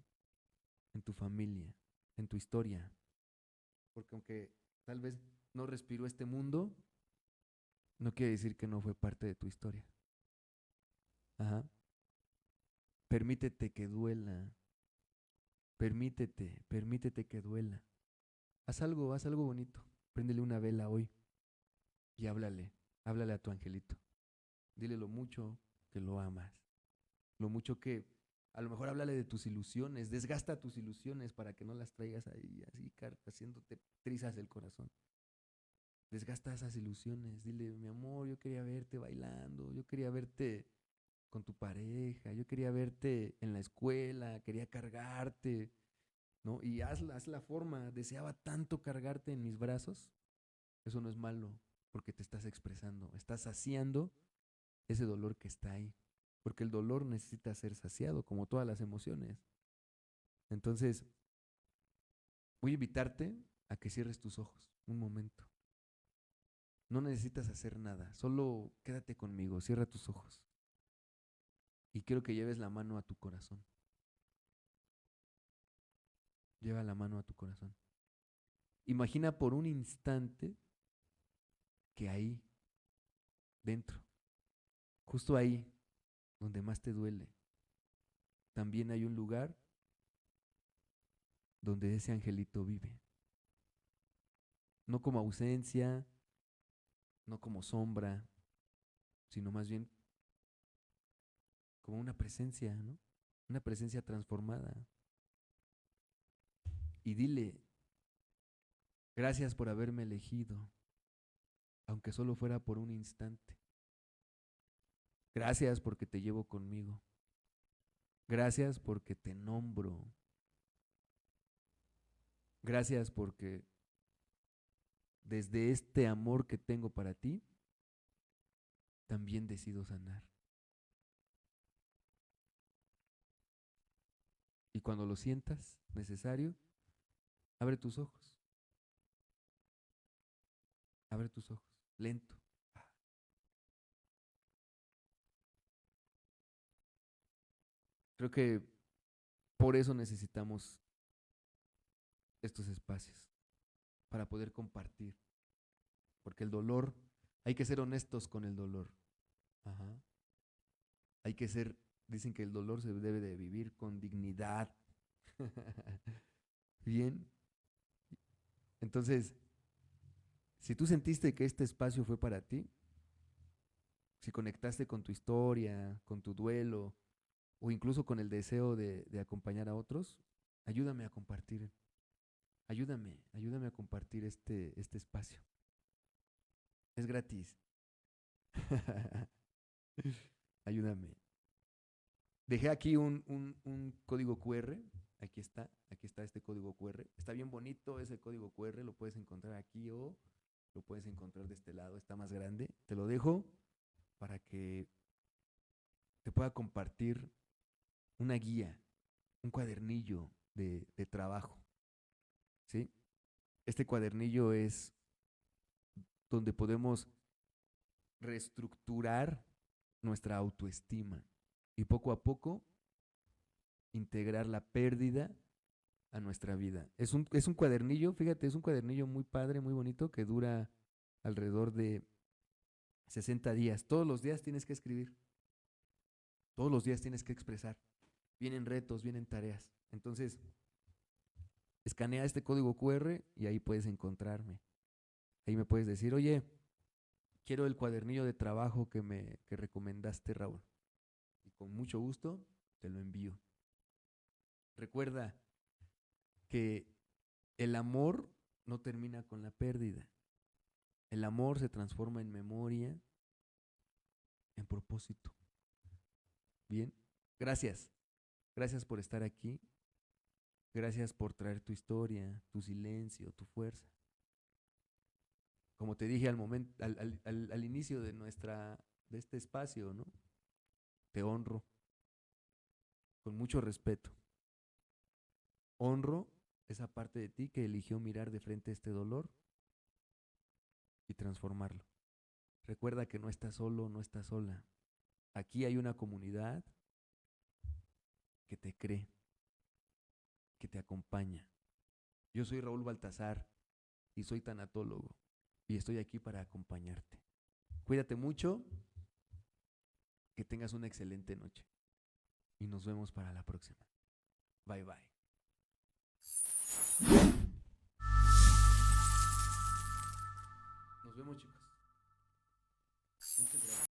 en tu familia, en tu historia. Porque aunque tal vez no respiró este mundo, no quiere decir que no fue parte de tu historia. Ajá. Permítete que duela. Permítete que duela. Haz algo bonito. Préndele una vela hoy y háblale a tu angelito. Dile lo mucho que lo amas, lo mucho que, a lo mejor háblale de tus ilusiones, desgasta tus ilusiones para que no las traigas ahí así, haciéndote trizas el corazón. Desgasta esas ilusiones, dile, mi amor, yo quería verte bailando, yo quería verte con tu pareja, yo quería verte en la escuela, quería cargarte, ¿no? Y haz la forma, deseaba tanto cargarte en mis brazos. Eso no es malo, porque te estás expresando, estás saciando ese dolor que está ahí, porque el dolor necesita ser saciado, como todas las emociones. Entonces, voy a invitarte a que cierres tus ojos un momento. No necesitas hacer nada, solo quédate conmigo, cierra tus ojos. Y quiero que lleves la mano a tu corazón. Lleva la mano a tu corazón. Imagina por un instante que ahí, dentro, justo ahí, donde más te duele, también hay un lugar donde ese angelito vive. No como ausencia, no como sombra, sino más bien como una presencia, ¿no? Una presencia transformada. Y dile, gracias por haberme elegido, aunque solo fuera por un instante. Gracias porque te llevo conmigo. Gracias porque te nombro. Gracias porque desde este amor que tengo para ti, también decido sanar. Y cuando lo sientas necesario, abre tus ojos. Abre tus ojos. Lento. Creo que por eso necesitamos estos espacios, para poder compartir. Porque el dolor, hay que ser honestos con el dolor. Ajá. Hay que ser, dicen que el dolor se debe de vivir con dignidad. Bien. Entonces, si tú sentiste que este espacio fue para ti, si conectaste con tu historia, con tu duelo, o incluso con el deseo de acompañar a otros, ayúdame a compartir. Ayúdame a compartir este espacio. Es gratis. Ayúdame. Dejé aquí un código QR. Aquí está este código QR. Está bien bonito ese código QR, lo puedes encontrar aquí o lo puedes encontrar de este lado, está más grande. Te lo dejo para que te pueda compartir una guía, un cuadernillo de trabajo. ¿Sí? Este cuadernillo es donde podemos reestructurar nuestra autoestima y poco a poco integrar la pérdida a nuestra vida. Es un cuadernillo, fíjate, es un cuadernillo muy padre, muy bonito, que dura alrededor de 60 días. Todos los días tienes que escribir. Todos los días tienes que expresar. Vienen retos, vienen tareas. Entonces, escanea este código QR y ahí puedes encontrarme. Ahí me puedes decir, oye, quiero el cuadernillo de trabajo que recomendaste, Raúl. Y con mucho gusto te lo envío. Recuerda que el amor no termina con la pérdida. El amor se transforma en memoria, en propósito. Bien, gracias. Gracias por estar aquí. Gracias por traer tu historia, tu silencio, tu fuerza. Como te dije al inicio de este espacio, ¿no? Te honro con mucho respeto. Honro esa parte de ti que eligió mirar de frente este dolor y transformarlo. Recuerda que no estás solo, no estás sola. Aquí hay una comunidad que te cree, que te acompaña. Yo soy Raúl Baltazar y soy tanatólogo y estoy aquí para acompañarte. Cuídate mucho, que tengas una excelente noche y nos vemos para la próxima. Bye bye. Nos vemos, chicos.